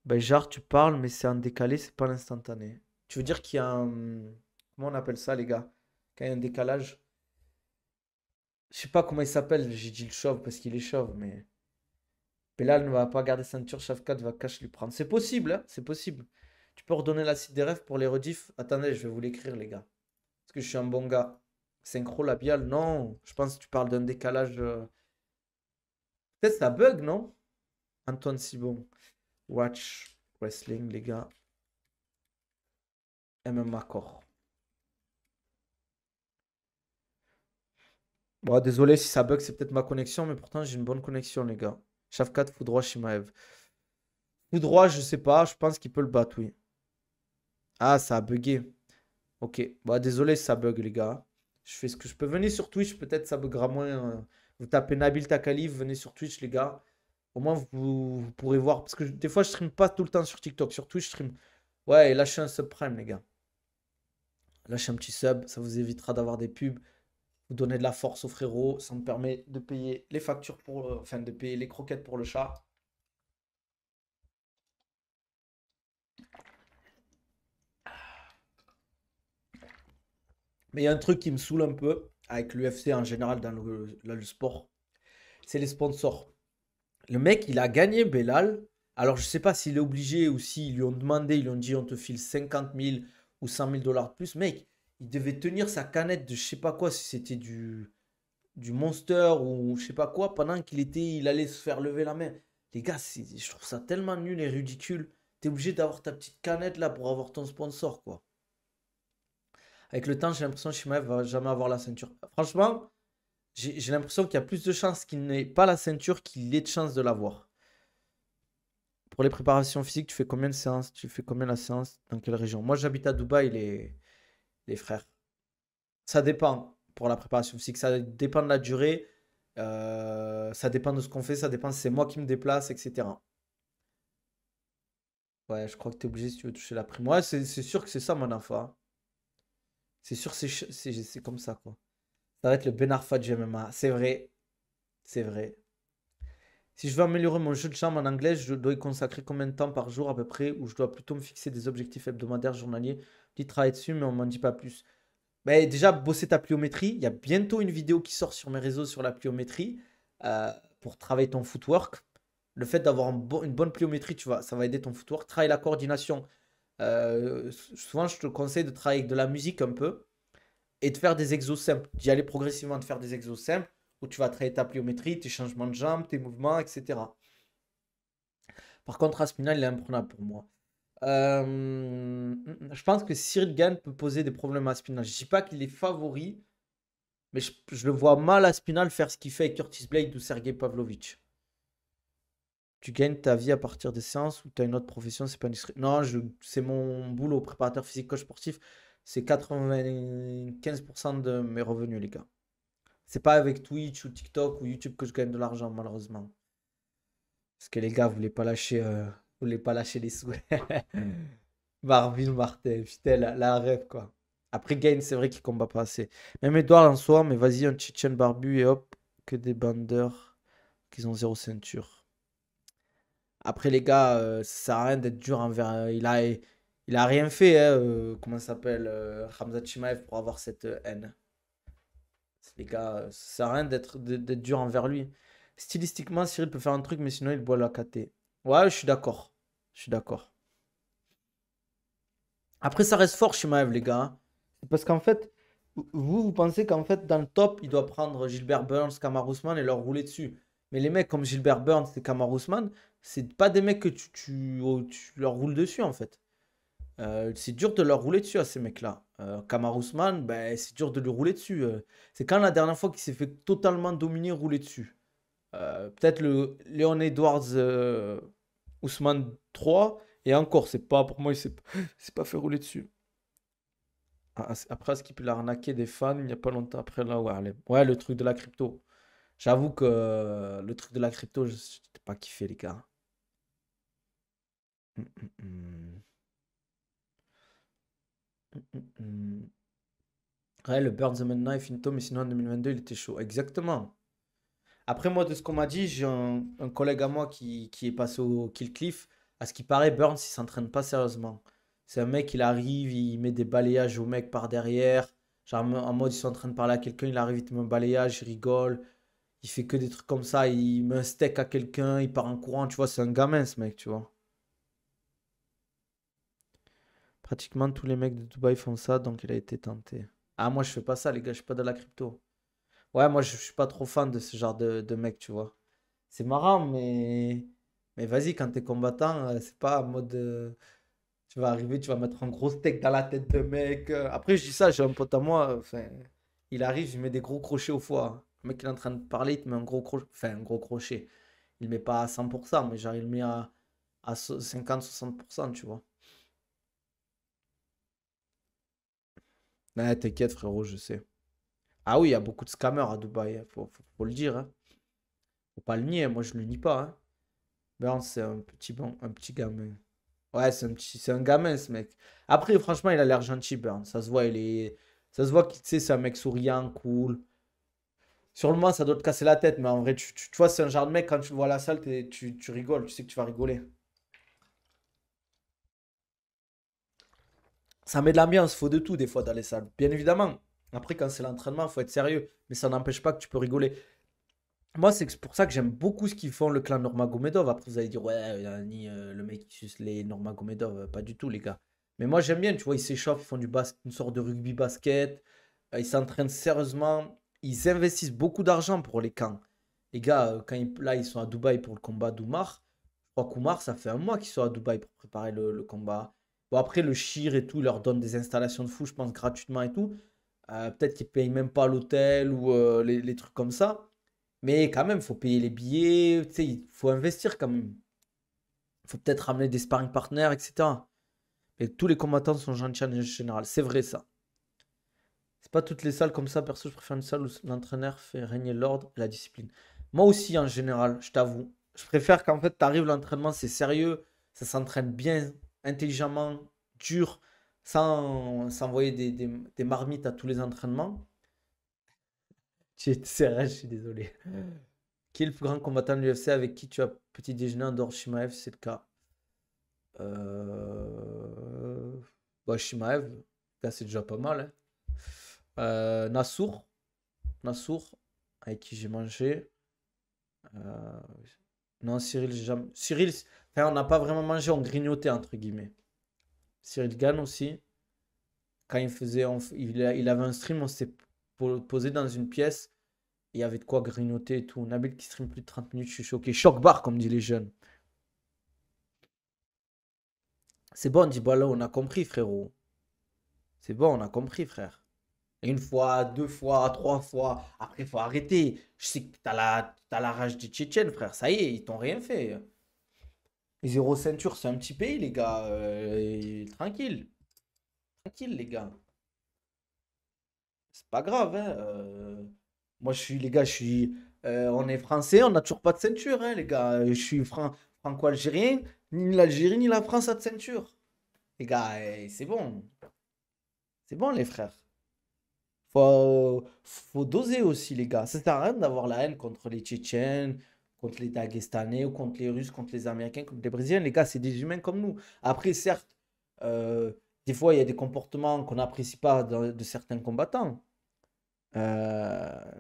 Ben, genre, tu parles, mais c'est en décalé, c'est pas l'instantané. Tu veux dire qu'il y a un. Comment on appelle ça, les gars? Quand il y a un décalage. Je sais pas comment il s'appelle. J'ai dit le chauve parce qu'il est chauve, mais. Belal ne va pas garder ceinture. Shafkat va cash lui prendre. C'est possible, hein, c'est possible. Tu peux redonner la site des refs pour les rediffs? Attendez, je vais vous l'écrire, les gars. Parce que je suis un bon gars. Synchro labial, non. Je pense que tu parles d'un décalage. Peut-être ça bug, non? Antoine Sibon. Watch Wrestling, les gars. MMA Core. Bon, désolé si ça bug, c'est peut-être ma connexion, mais pourtant j'ai une bonne connexion, les gars. Shafkat, Foudroy, Shimaev. Foudroy, je sais pas, je pense qu'il peut le battre, oui. Ah, ça a bugué. Ok, bon, désolé si ça bug, les gars. Je fais ce que je peux. Venez sur Twitch, peut-être ça buggera moins. Vous tapez Nabil Takalif, venez sur Twitch, les gars. Au moins, vous pourrez voir. Parce que des fois, je stream pas tout le temps sur TikTok. Sur Twitch, je stream. Ouais, et lâchez un subprime, les gars. Lâchez un petit sub, ça vous évitera d'avoir des pubs. Vous donnez de la force aux frérots. Ça me permet de payer les factures pour. Enfin, de payer les croquettes pour le chat. Mais il y a un truc qui me saoule un peu avec l'UFC en général dans le sport. C'est les sponsors. Le mec, il a gagné Belal. Alors, je sais pas s'il est obligé ou s'ils lui ont demandé, ils lui ont dit on te file 50 000 ou 100 000 $ de plus. Mec, il devait tenir sa canette de je sais pas quoi, si c'était du Monster ou je sais pas quoi, pendant il allait se faire lever la main. Les gars, je trouve ça tellement nul et ridicule. T'es obligé d'avoir ta petite canette là pour avoir ton sponsor, quoi. Avec le temps, j'ai l'impression que Shimaev va jamais avoir la ceinture. Franchement, j'ai l'impression qu'il y a plus de chances qu'il n'ait pas la ceinture qu'il ait de chances de l'avoir. Pour les préparations physiques, tu fais combien de séances? Tu fais combien la séance? Dans quelle région? Moi, j'habite à Dubaï, les frères. Ça dépend pour la préparation physique. Ça dépend de la durée. Ça dépend de ce qu'on fait. Ça dépend si c'est moi qui me déplace, etc. Ouais, je crois que tu es obligé si tu veux toucher la prime. Ouais, c'est sûr que c'est ça, mon enfant. C'est sûr, c'est comme ça, quoi. Ça va être le Ben Arfa du MMA. C'est vrai. C'est vrai. Si je veux améliorer mon jeu de chambre en anglais, je dois y consacrer combien de temps par jour à peu près, ou je dois plutôt me fixer des objectifs hebdomadaires, journaliers. Je dis travailler dessus, mais on m'en dit pas plus. Ben, déjà, bosser ta pliométrie. Il y a bientôt une vidéo qui sort sur mes réseaux sur la pliométrie pour travailler ton footwork. Le fait d'avoir une bonne pliométrie, tu vois, ça va aider ton footwork. Travailler la coordination. Souvent, je te conseille de travailler avec de la musique un peu et de faire des exos simples. D'y aller progressivement, de faire des exos simples où tu vas travailler ta pliométrie, tes changements de jambes, tes mouvements, etc. Par contre, Aspinal, il est imprenable pour moi. Je pense que Cyril Gane peut poser des problèmes à Aspinal. Je dis pas qu'il est favori, mais je le vois mal Aspinal faire ce qu'il fait avec Curtis Blade ou Sergei Pavlovich. Tu gagnes ta vie à partir des séances ou tu as une autre profession, c'est pas indiscret. Non, c'est mon boulot, préparateur physique, coach sportif. C'est 95% de mes revenus, les gars. C'est pas avec Twitch ou TikTok ou YouTube que je gagne de l'argent, malheureusement. Parce que les gars, vous voulez pas lâcher les sous. Marvin Martin, putain, la rêve, quoi. Après, Gain, c'est vrai qu'il combat pas assez. Même Edouard en soi, mais vas-y, un Tchétchène barbu et hop, que des bandeurs qui ont zéro ceinture. Après, les gars, ça sert à rien d'être dur envers. Il a rien fait, hein, comment ça s'appelle, Khamzat Chimaev pour avoir cette haine. Les gars, ça sert à rien d'être dur envers lui. Stylistiquement, Cyril peut faire un truc, mais sinon, il boit la KT. Ouais, je suis d'accord. Je suis d'accord. Après, ça reste fort chez Maev, les gars, hein. Parce qu'en fait, vous pensez qu'en fait, dans le top, il doit prendre Gilbert Burns, Kamaru Usman et leur rouler dessus. Mais les mecs comme Gilbert Burns et Kamaru Usman, c'est pas des mecs que tu leur roules dessus, en fait. C'est dur de leur rouler dessus à ces mecs-là. Kamaru Usman, ben, c'est dur de lui rouler dessus. C'est quand la dernière fois qu'il s'est fait totalement dominer, rouler dessus. Peut-être le Leon Edwards Ousmane 3. Et encore, c'est pas pour moi, c'est pas fait rouler dessus. Après, ce qu'il peut l'arnaquer des fans il n'y a pas longtemps après là, ouais, ouais, le truc de la crypto. J'avoue que le truc de la crypto, je n'étais pas kiffé, les gars. Hum, hum, hum. Hum, hum, hum. Ouais, le Burns the Man Knife Into, mais sinon en 2022, il était chaud. Exactement. Après, moi, de ce qu'on m'a dit, j'ai un collègue à moi qui est passé au Kill Cliff. À ce qui paraît, Burns, il s'entraîne pas sérieusement. C'est un mec, il arrive, il met des balayages au mec par derrière. Genre, en mode, ils sont en train de parler à quelqu'un, il arrive, il te met un balayage, il rigole. Il fait que des trucs comme ça. Il met un steak à quelqu'un, il part en courant. Tu vois, c'est un gamin, ce mec, tu vois. Pratiquement tous les mecs de Dubaï font ça, donc il a été tenté. Ah, moi, je fais pas ça, les gars, je suis pas de la crypto. Ouais, moi, je suis pas trop fan de ce genre de mec, tu vois. C'est marrant, mais vas-y, quand t'es combattant, c'est pas en mode. Tu vas arriver, tu vas mettre un gros steak dans la tête de mec. Après, je dis ça, j'ai un pote à moi. Enfin, il arrive, il met des gros crochets au foie. Le mec, il est en train de parler, il te met un gros crochet. Enfin, un gros crochet. Il met pas à 100%, mais genre, il le met à 50-60%, tu vois. Ouais, t'inquiète, frérot, je sais. Ah oui, il y a beaucoup de scammers à Dubaï, hein, faut le dire, hein. Faut pas le nier, moi je le nie pas, hein. Ben, c'est un petit bon, un petit gamin. Ouais, c'est un gamin ce mec. Après, franchement, il a l'air gentil, Burn. Ça se voit, ça se voit qu'il tu sais, c'est un mec souriant, cool. Sur le moment, ça doit te casser la tête, mais en vrai, tu vois, c'est un genre de mec, quand tu le vois à la salle, tu rigoles, tu sais que tu vas rigoler. Ça met de l'ambiance, faut de tout des fois dans les salles. Bien évidemment. Après, quand c'est l'entraînement, faut être sérieux. Mais ça n'empêche pas que tu peux rigoler. Moi, c'est pour ça que j'aime beaucoup ce qu'ils font, le clan Nurmagomedov. Après, vous allez dire, ouais, ni le mec qui suce les Nurmagomedov. Pas du tout, les gars. Mais moi, j'aime bien, tu vois, ils s'échauffent, ils font une sorte de rugby basket. Ils s'entraînent sérieusement. Ils investissent beaucoup d'argent pour les camps. Les gars, là, ils sont à Dubaï pour le combat d'Oumar. Je crois qu'Oumar, ça fait un mois qu'ils sont à Dubaï pour préparer le combat. Bon, après, le Shir et tout, ils leur donnent des installations de fou, je pense, gratuitement et tout. Peut-être qu'ils payent même pas l'hôtel ou les trucs comme ça. Mais quand même, il faut payer les billets, tu sais, il faut investir quand même. Il faut peut-être ramener des sparring partners, etc. Et tous les combattants sont gentils en général. C'est vrai ça. C'est pas toutes les salles comme ça. Perso, je préfère une salle où l'entraîneur fait régner l'ordre et la discipline. Moi aussi, en général, je t'avoue. Je préfère qu'en fait, tu arrives, l'entraînement, c'est sérieux. Ça s'entraîne bien, intelligemment, dur, sans s'envoyer des marmites à tous les entraînements. C'est je suis désolé. Qui est le plus grand combattant de l'UFC avec qui tu as petit déjeuner en dehors de Shimaev, c'est le cas? Euh... Bah, Shimaev, là, c'est déjà pas mal, hein. Nassour, Nassour, avec qui j'ai mangé. Euh, Non, Cyril, j'ai jamais... Cyril, enfin, on n'a pas vraiment mangé, on grignotait, entre guillemets. Cyril Gann aussi. Quand il faisait, il avait un stream, on s'est posé dans une pièce. Il y avait de quoi grignoter et tout. Nabil qui stream plus de 30 minutes, je suis choqué. Choc bar, comme dit les jeunes. C'est bon, Dybala, on a compris, frérot. C'est bon, on a compris, frère. Une fois, deux fois, trois fois. Après, il faut arrêter. Je sais que t'as la rage des Tchétchènes, frère. Ça y est, ils t'ont rien fait. Les zéro ceinture, c'est un petit pays, les gars. Tranquille. Tranquille, les gars. C'est pas grave, hein. Moi, les gars, on est français, on n'a toujours pas de ceinture, hein, les gars. Je suis franco-algérien. Ni l'Algérie, ni la France a de ceinture. Les gars, c'est bon. C'est bon, les frères. Faut doser aussi, les gars. Ça sert à rien d'avoir la haine contre les Tchétchènes, contre les Dagestanais, ou contre les Russes, contre les Américains, contre les Brésiliens. Les gars, c'est des humains comme nous. Après, certes, euh, des fois, il y a des comportements qu'on n'apprécie pas de certains combattants.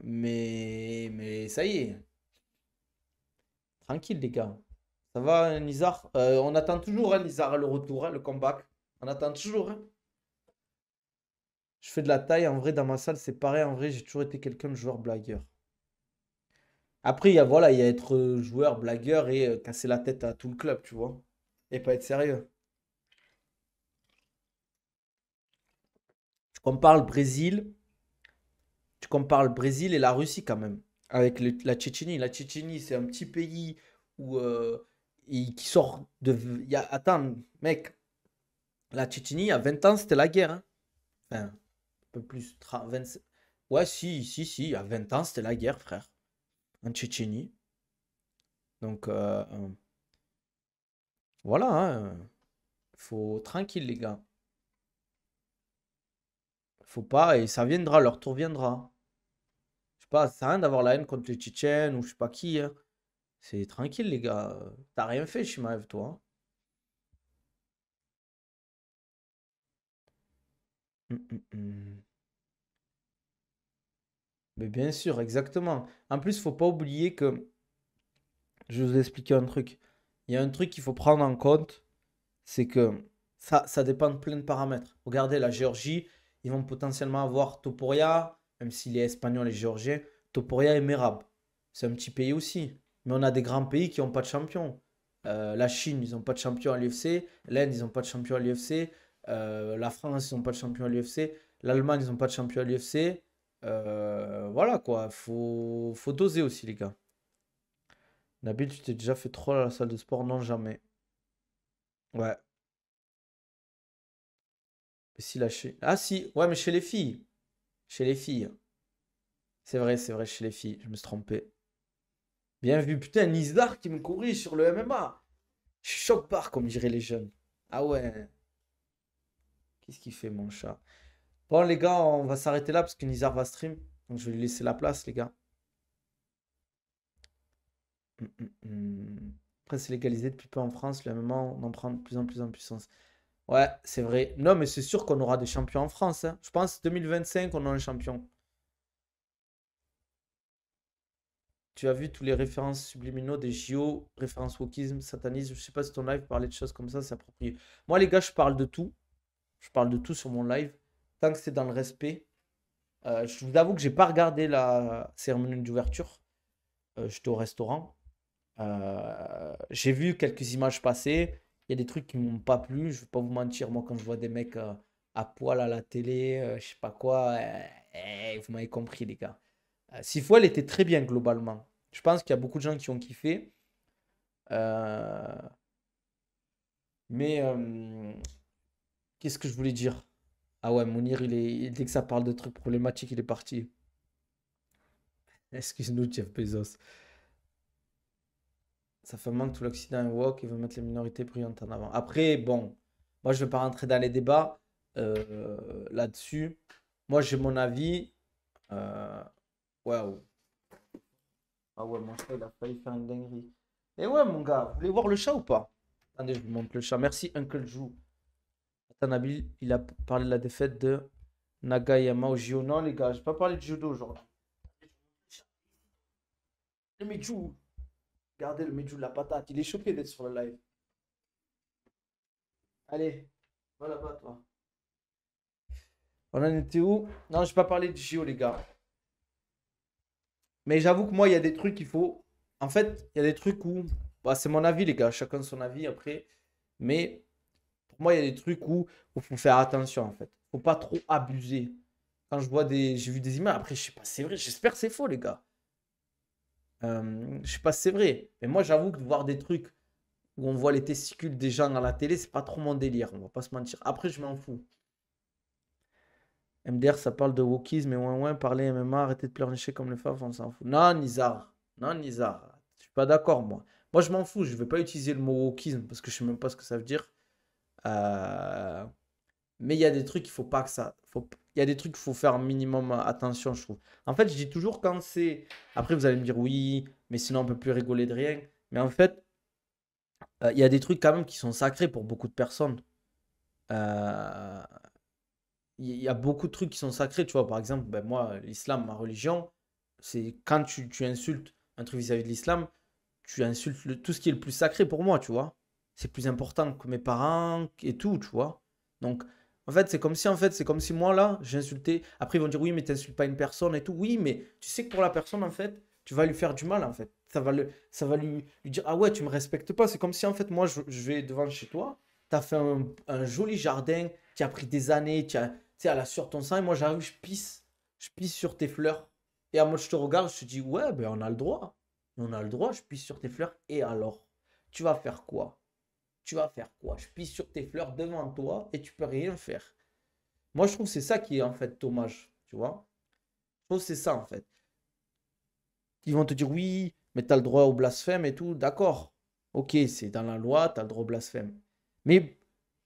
Mais ça y est, tranquille, les gars. Ça va, Nizar? On attend toujours, hein, Nizar, le retour, hein, le comeback. On attend toujours, hein. Je fais de la taille, en vrai, dans ma salle, c'est pareil. En vrai, j'ai toujours été quelqu'un de joueur blagueur. Après, voilà, il y a être joueur, blagueur et casser la tête à tout le club, tu vois. Et pas être sérieux. Tu compares le Brésil, tu compares le Brésil et la Russie quand même. Avec la Tchétchénie. La Tchétchénie, c'est un petit pays où, qui sort de. Attends, mec, la Tchétchénie, il y a 20 ans, c'était la guerre, hein. Enfin, un peu plus. 27. Ouais, si, il y a 20 ans, c'était la guerre, frère. En Tchétchénie. Donc, voilà, hein. Faut tranquille, les gars. Faut pas, et ça viendra, leur tour viendra. Je sais pas, ça sert à rien d'avoir la haine contre les Tchétchènes ou je sais pas qui, hein. C'est tranquille, les gars. T'as rien fait, Shimaev, toi, hein. Hum. Mais bien sûr, exactement. En plus, faut pas oublier que, je vais vous expliquer un truc. Il y a un truc qu'il faut prendre en compte, c'est que ça dépend de plein de paramètres. Regardez, la Géorgie, ils vont potentiellement avoir Topuria, même s'il est espagnol et géorgien, Topuria et Merab. C'est un petit pays aussi. Mais on a des grands pays qui n'ont pas de champion. La Chine, ils n'ont pas de champion à l'UFC. L'Inde, ils n'ont pas de champion à l'UFC. La France, ils n'ont pas de champion à l'UFC. L'Allemagne, ils n'ont pas de champion à l'UFC. Voilà quoi, faut doser aussi, les gars. Nabil, tu t'es déjà fait trop à la salle de sport? Non, jamais. Ouais. Mais si, lâché. Ah si, ouais, mais chez les filles. Chez les filles. C'est vrai, chez les filles. Je me suis trompé. Bien vu. Putain, Nizar qui me corrige sur le MMA. Je suis choc-barre, comme diraient les jeunes. Ah ouais. Qu'est-ce qu'il fait, mon chat? Bon, les gars, on va s'arrêter là parce que Nizar va stream. Donc, je vais lui laisser la place, les gars. Après, c'est légalisé depuis peu en France. Le MMA, on en prend de plus en plus en puissance. Ouais, c'est vrai. Non, mais c'est sûr qu'on aura des champions en France, hein. Je pense 2025, on a un champion. Tu as vu tous les références subliminaux des JO, références wokisme, satanisme. Je sais pas si ton live parlait de choses comme ça, c'est approprié. Moi, les gars, je parle de tout. Je parle de tout sur mon live. Tant que c'est dans le respect. Je vous avoue que j'ai pas regardé la cérémonie d'ouverture. J'étais au restaurant. J'ai vu quelques images passer. Il y a des trucs qui m'ont pas plu. Je vais pas vous mentir, moi, quand je vois des mecs à poil à la télé, je sais pas quoi, vous m'avez compris, les gars. Sifu, elle était très bien globalement. Je pense qu'il y a beaucoup de gens qui ont kiffé. Euh, mais qu'est-ce que je voulais dire? Ah ouais, Mounir, dès que ça parle de trucs problématiques, il est parti. Excuse-nous, Jeff Bezos. Ça fait moins que tout l'Occident est woke et veut mettre les minorités bruyantes en avant. Après, bon, moi je ne vais pas rentrer dans les débats là-dessus. Moi j'ai mon avis. Euh, Waouh. Ah ouais, mon chat il a failli faire une dinguerie. Et ouais, mon gars, vous voulez voir le chat ou pas? Attendez, je vous montre le chat. Merci, Uncle Jou. Attends, Nabil, il a parlé de la défaite de Nagayama au JO. Non, les gars, j'ai pas parlé de judo aujourd'hui. Le Medjou. Regardez le Medjou de la patate. Il est choqué d'être sur le live. Allez, voilà là-bas, toi. On en était où? Non, j'ai pas parlé de JO, les gars. Mais j'avoue que moi, il y a des trucs qu'il faut. En fait, il y a des trucs où. Bah, c'est mon avis, les gars. Chacun son avis après. Mais pour moi, il y a des trucs où il faut faire attention, en fait. Faut pas trop abuser. Quand je vois des. J'ai vu des images. Après, je sais pas, c'est vrai. J'espère que c'est faux, les gars. Je sais pas si c'est vrai. Mais moi, j'avoue que de voir des trucs où on voit les testicules des gens à la télé, c'est pas trop mon délire. On va pas se mentir. Après, je m'en fous. MDR, ça parle de wokisme, mais ouin parler MMA, arrêtez de pleurnicher comme les femmes, on s'en fout. Non, Nizar. Non, Nizar. Je suis pas d'accord, moi. Moi, je m'en fous. Je vais pas utiliser le mot wokisme parce que je sais même pas ce que ça veut dire. Euh, Mais il y a des trucs, il faut pas que ça. Il y a des trucs qu'il faut faire un minimum attention, je trouve. En fait, je dis toujours quand c'est. Après, vous allez me dire oui, mais sinon on peut plus rigoler de rien. Mais en fait, il y a des trucs quand même qui sont sacrés pour beaucoup de personnes. Euh, Il y a beaucoup de trucs qui sont sacrés, tu vois. Par exemple, ben moi, l'islam, ma religion, c'est quand tu insultes un truc vis-à-vis de l'islam, tu insultes tout ce qui est le plus sacré pour moi, tu vois. C'est plus important que mes parents et tout, tu vois. Donc, en fait, c'est comme si moi, là, j'insultais. Après, ils vont dire, oui, mais t'insultes pas une personne et tout. Oui, mais tu sais que pour la personne, en fait, tu vas lui faire du mal, en fait. Ça va lui dire, ah ouais, tu me respectes pas. C'est comme si, en fait, moi, je vais devant chez toi, t'as fait un joli jardin, qui a pris des années, tu sais, elle assure ton sang, et moi, j'arrive, je pisse sur tes fleurs. Et à moi, je te regarde, je te dis, ouais, ben, on a le droit. On a le droit, je pisse sur tes fleurs. Et alors, tu vas faire quoi? Tu vas faire quoi? Je pisse sur tes fleurs devant toi et tu peux rien faire. Moi, je trouve que c'est ça qui est en fait dommage, tu vois? Je trouve que c'est ça en fait. Ils vont te dire oui, mais tu as le droit au blasphème et tout. D'accord. Ok, c'est dans la loi, tu as le droit au blasphème. Mais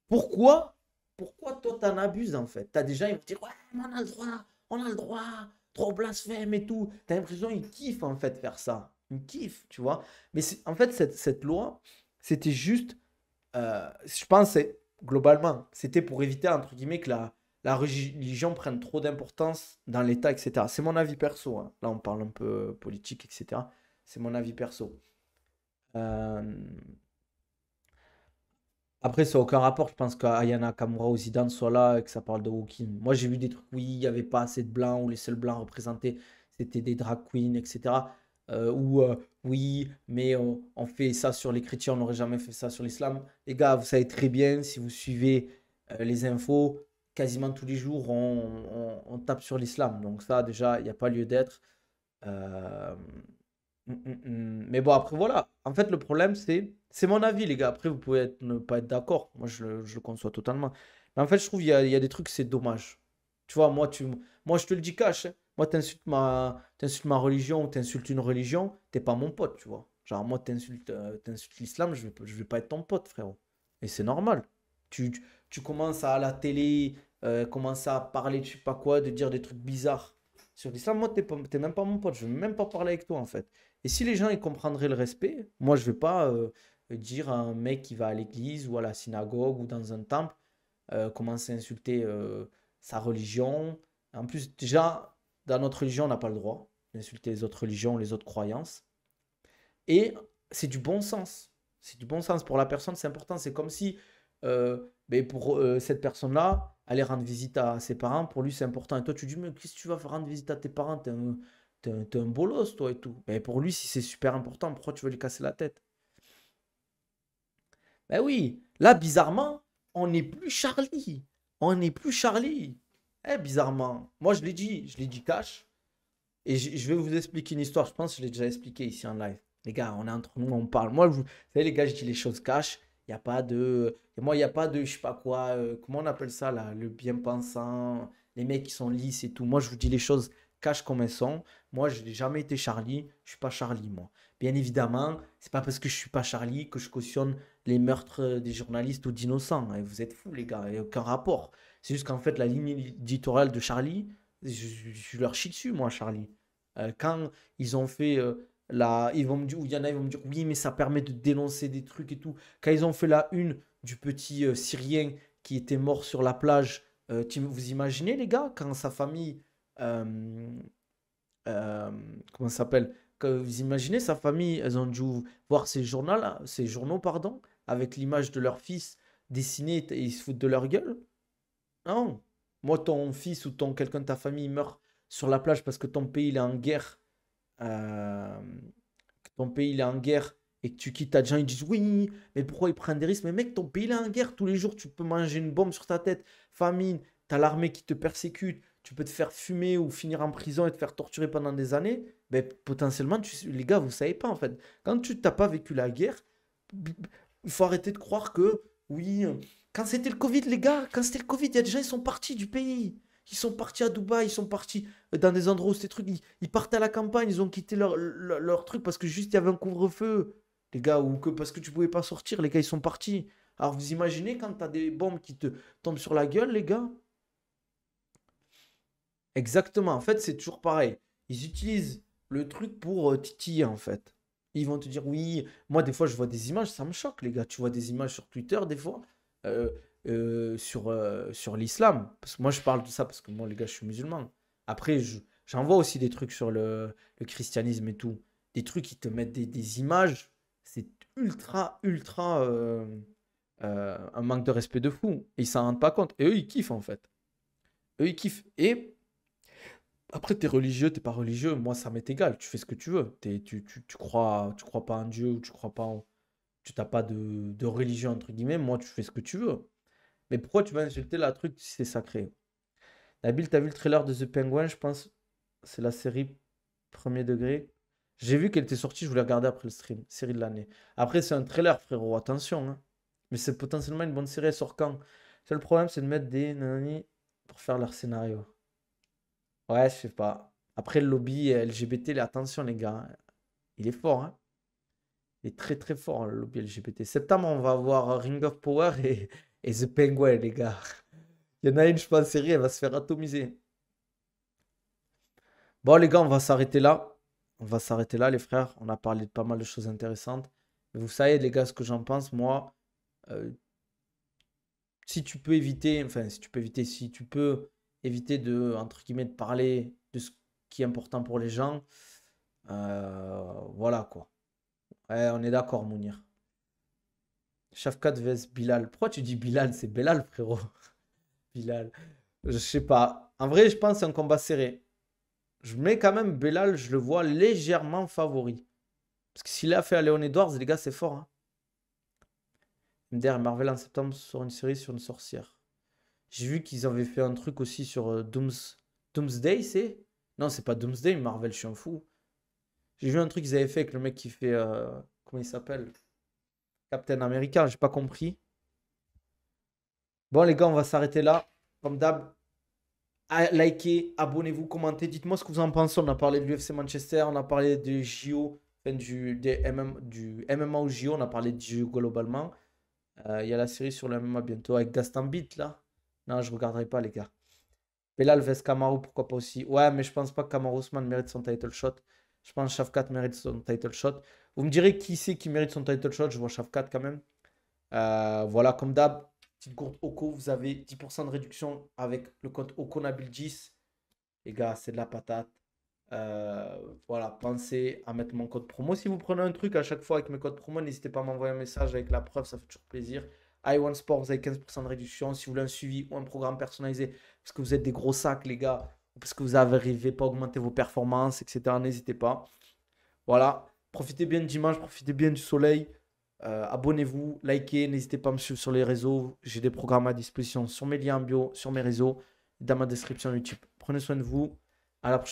pourquoi? Pourquoi toi t'en abuses en fait? T'as des gens, ils vont te dire ouais, mais on a le droit, droit au blasphème et tout. T'as l'impression qu'ils kiffent en fait faire ça. Ils kiffent, tu vois? Mais en fait, cette loi, c'était juste je pense globalement, c'était pour éviter, entre guillemets, que la religion prenne trop d'importance dans l'État, etc. C'est mon avis perso, hein. Là, on parle un peu politique, etc. C'est mon avis perso. Euh, Après, ça n'a aucun rapport. Je pense qu'Ayana Kamura ou Zidane soit là et que ça parle de Wokin. Moi, j'ai vu des trucs, oui, il n'y avait pas assez de blancs ou les seuls blancs représentés, c'était des drag queens, etc. ou oui, mais on fait ça sur les chrétiens, on n'aurait jamais fait ça sur l'islam. Les gars, vous savez très bien, si vous suivez les infos, quasiment tous les jours, on tape sur l'islam. Donc ça, déjà, il n'y a pas lieu d'être. Euh, Mais bon, après, voilà. En fait, le problème, c'est mon avis, les gars. Après, vous pouvez ne pas être d'accord. Moi, je le conçois totalement. Mais en fait, je trouve il y a des trucs, c'est dommage. Tu vois, moi, je te le dis cash, hein. Moi, t'insultes ma religion ou t'insultes une religion, t'es pas mon pote, tu vois. Genre, moi, t'insultes l'islam, je vais pas être ton pote, frérot. Et c'est normal. Tu commences à la télé, commencer à parler de je sais pas quoi, de dire des trucs bizarres sur l'islam. Moi, t'es même pas mon pote. Je veux même pas parler avec toi, en fait. Et si les gens ils comprendraient le respect, moi je vais pas dire à un mec qui va à l'église ou à la synagogue ou dans un temple commencer à insulter sa religion. En plus, déjà, dans notre religion, on n'a pas le droit d'insulter les autres religions, les autres croyances. Et c'est du bon sens. C'est du bon sens pour la personne, c'est important. C'est comme si ben pour cette personne-là, aller rendre visite à ses parents, pour lui c'est important. Et toi, tu dis, mais qu'est-ce que tu vas faire rendre visite à tes parents? T'es un bolos, toi et tout. Mais pour lui, si c'est super important, pourquoi tu veux lui casser la tête? Ben oui, là, bizarrement, on n'est plus Charlie. On n'est plus Charlie. Eh, bizarrement. Moi, je l'ai dit cash. Et je vais vous expliquer une histoire. Je pense que je l'ai déjà expliqué ici en live. Les gars, on est entre nous, on parle. Moi, vous savez, les gars, je dis les choses cash. Il n'y a pas de. Et moi, il n'y a pas de, je sais pas quoi. Comment on appelle ça, là? Le bien-pensant. Les mecs qui sont lisses et tout. Moi, je vous dis les choses cash comme elles sont. Moi, je n'ai jamais été Charlie. Je suis pas Charlie, moi. Bien évidemment, c'est pas parce que je suis pas Charlie que je cautionne les meurtres des journalistes ou d'innocents. Et vous êtes fous, les gars. Il n'y a aucun rapport. C'est juste qu'en fait, la ligne éditoriale de Charlie, je leur chie dessus, moi, Charlie. Quand ils ont fait ils vont me dire, ou il y en a, ils vont me dire, oui, mais ça permet de dénoncer des trucs et tout. Quand ils ont fait la une du petit Syrien qui était mort sur la plage, vous imaginez, les gars, quand sa famille, euh, euh, comment ça s'appelle? Quand vous imaginez sa famille, elles ont dû voir ces journaux, pardon, avec l'image de leur fils dessiné et ils se foutent de leur gueule. Non. Moi, ton fils ou quelqu'un de ta famille meurt sur la plage parce que ton pays il est en guerre, euh, que ton pays il est en guerre et que tu quittes ta gens, ils disent oui, mais pourquoi ils prennent des risques? Mais mec, ton pays il est en guerre, tous les jours tu peux manger une bombe sur ta tête, famine, t'as l'armée qui te persécute, tu peux te faire fumer ou finir en prison et te faire torturer pendant des années. Ben, potentiellement, les gars, vous savez pas en fait. Quand tu t'as pas vécu la guerre, il faut arrêter de croire que oui. Quand c'était le Covid, les gars, quand c'était le Covid, il y a des gens, ils sont partis du pays. Ils sont partis à Dubaï, ils sont partis dans des endroits où ces trucs, ils partent à la campagne, ils ont quitté leur truc parce que juste il y avait un couvre-feu, les gars, ou que parce que tu pouvais pas sortir, les gars, ils sont partis. Alors vous imaginez quand t'as des bombes qui te tombent sur la gueule, les gars? Exactement, en fait, c'est toujours pareil. Ils utilisent le truc pour titiller, en fait. Ils vont te dire, oui, moi, des fois, je vois des images, ça me choque, les gars. Tu vois des images sur Twitter, des fois, euh, sur l'islam. Parce que moi, je parle de ça parce que moi, les gars, je suis musulman. Après, j'en vois aussi des trucs sur le christianisme et tout. Des trucs qui te mettent des images. C'est ultra, ultra un manque de respect de fou. Et ils s'en rendent pas compte. Et eux, ils kiffent, en fait. Eux, ils kiffent. Et après, t'es religieux, t'es pas religieux, moi ça m'est égal, tu fais ce que tu veux. Tu crois pas en Dieu ou tu crois pas tu t'as pas de religion entre guillemets, moi tu fais ce que tu veux. Mais pourquoi tu vas insulter la truc si c'est sacré? Nabil, t'as vu le trailer de The Penguin, je pense. C'est la série premier degré. J'ai vu qu'elle était sortie, je voulais regarder après le stream, série de l'année. Après, c'est un trailer, frérot, attention, hein. Mais c'est potentiellement une bonne série, elle sort quand? Le problème, c'est de mettre des nanani pour faire leur scénario. Ouais, je sais pas. Après, le lobby LGBT, attention les gars, hein. Il est fort, hein. Il est très très fort, le lobby LGBT. Septembre, on va avoir Ring of Power et The Penguin, les gars. Il y en a une, je pense, série, elle va se faire atomiser. Bon, les gars, on va s'arrêter là. On va s'arrêter là, les frères. On a parlé de pas mal de choses intéressantes. Mais vous savez, les gars, ce que j'en pense, moi, euh, si tu peux éviter, enfin, si tu peux éviter de, entre guillemets, de parler de ce qui est important pour les gens, voilà quoi. Ouais, on est d'accord, Mounir. Shafkat vs Bilal. Pourquoi tu dis Bilal? C'est Belal, frérot. Bilal. Je sais pas. En vrai, je pense que c'est un combat serré. Je mets quand même Belal, je le vois légèrement favori. Parce que s'il a fait à Léon Edwards, les gars, c'est fort. Hein. MDR et Marvel en septembre sur une série sur une sorcière. J'ai vu qu'ils avaient fait un truc aussi sur Doomsday, c'est? Non, c'est pas Doomsday, Marvel, je suis un fou. J'ai vu un truc qu'ils avaient fait avec le mec qui fait. Comment il s'appelle? Captain America, j'ai pas compris. Bon, les gars, on va s'arrêter là. Comme d'hab, likez, abonnez-vous, commentez. Dites-moi ce que vous en pensez. On a parlé de l'UFC Manchester, on a parlé des JO, enfin, du MMA au JO, on a parlé du JO globalement. Il y a la série sur le MMA bientôt avec Gaston Beat là. Non, je regarderai pas, les gars. Belal vs Kamaru, pourquoi pas aussi. Ouais, mais je pense pas que Kamaru Usman mérite son title shot. Je pense que Shavkat mérite son title shot. Vous me direz qui c'est qui mérite son title shot. Je vois Shavkat quand même. Voilà, comme d'hab, petite gourde OCO, vous avez 10% de réduction avec le code OCONABIL10. Les gars, c'est de la patate. Voilà, pensez à mettre mon code promo. Si vous prenez un truc à chaque fois avec mes codes promo, n'hésitez pas à m'envoyer un message avec la preuve, ça fait toujours plaisir. i1 Sport, vous avez 15% de réduction. Si vous voulez un suivi ou un programme personnalisé, parce que vous êtes des gros sacs, les gars, ou parce que vous n'arrivez pas à augmenter vos performances, etc., n'hésitez pas. Voilà, profitez bien du dimanche, profitez bien du soleil. Abonnez-vous, likez, n'hésitez pas à me suivre sur les réseaux. J'ai des programmes à disposition sur mes liens en bio, sur mes réseaux, dans ma description YouTube. Prenez soin de vous. À la prochaine.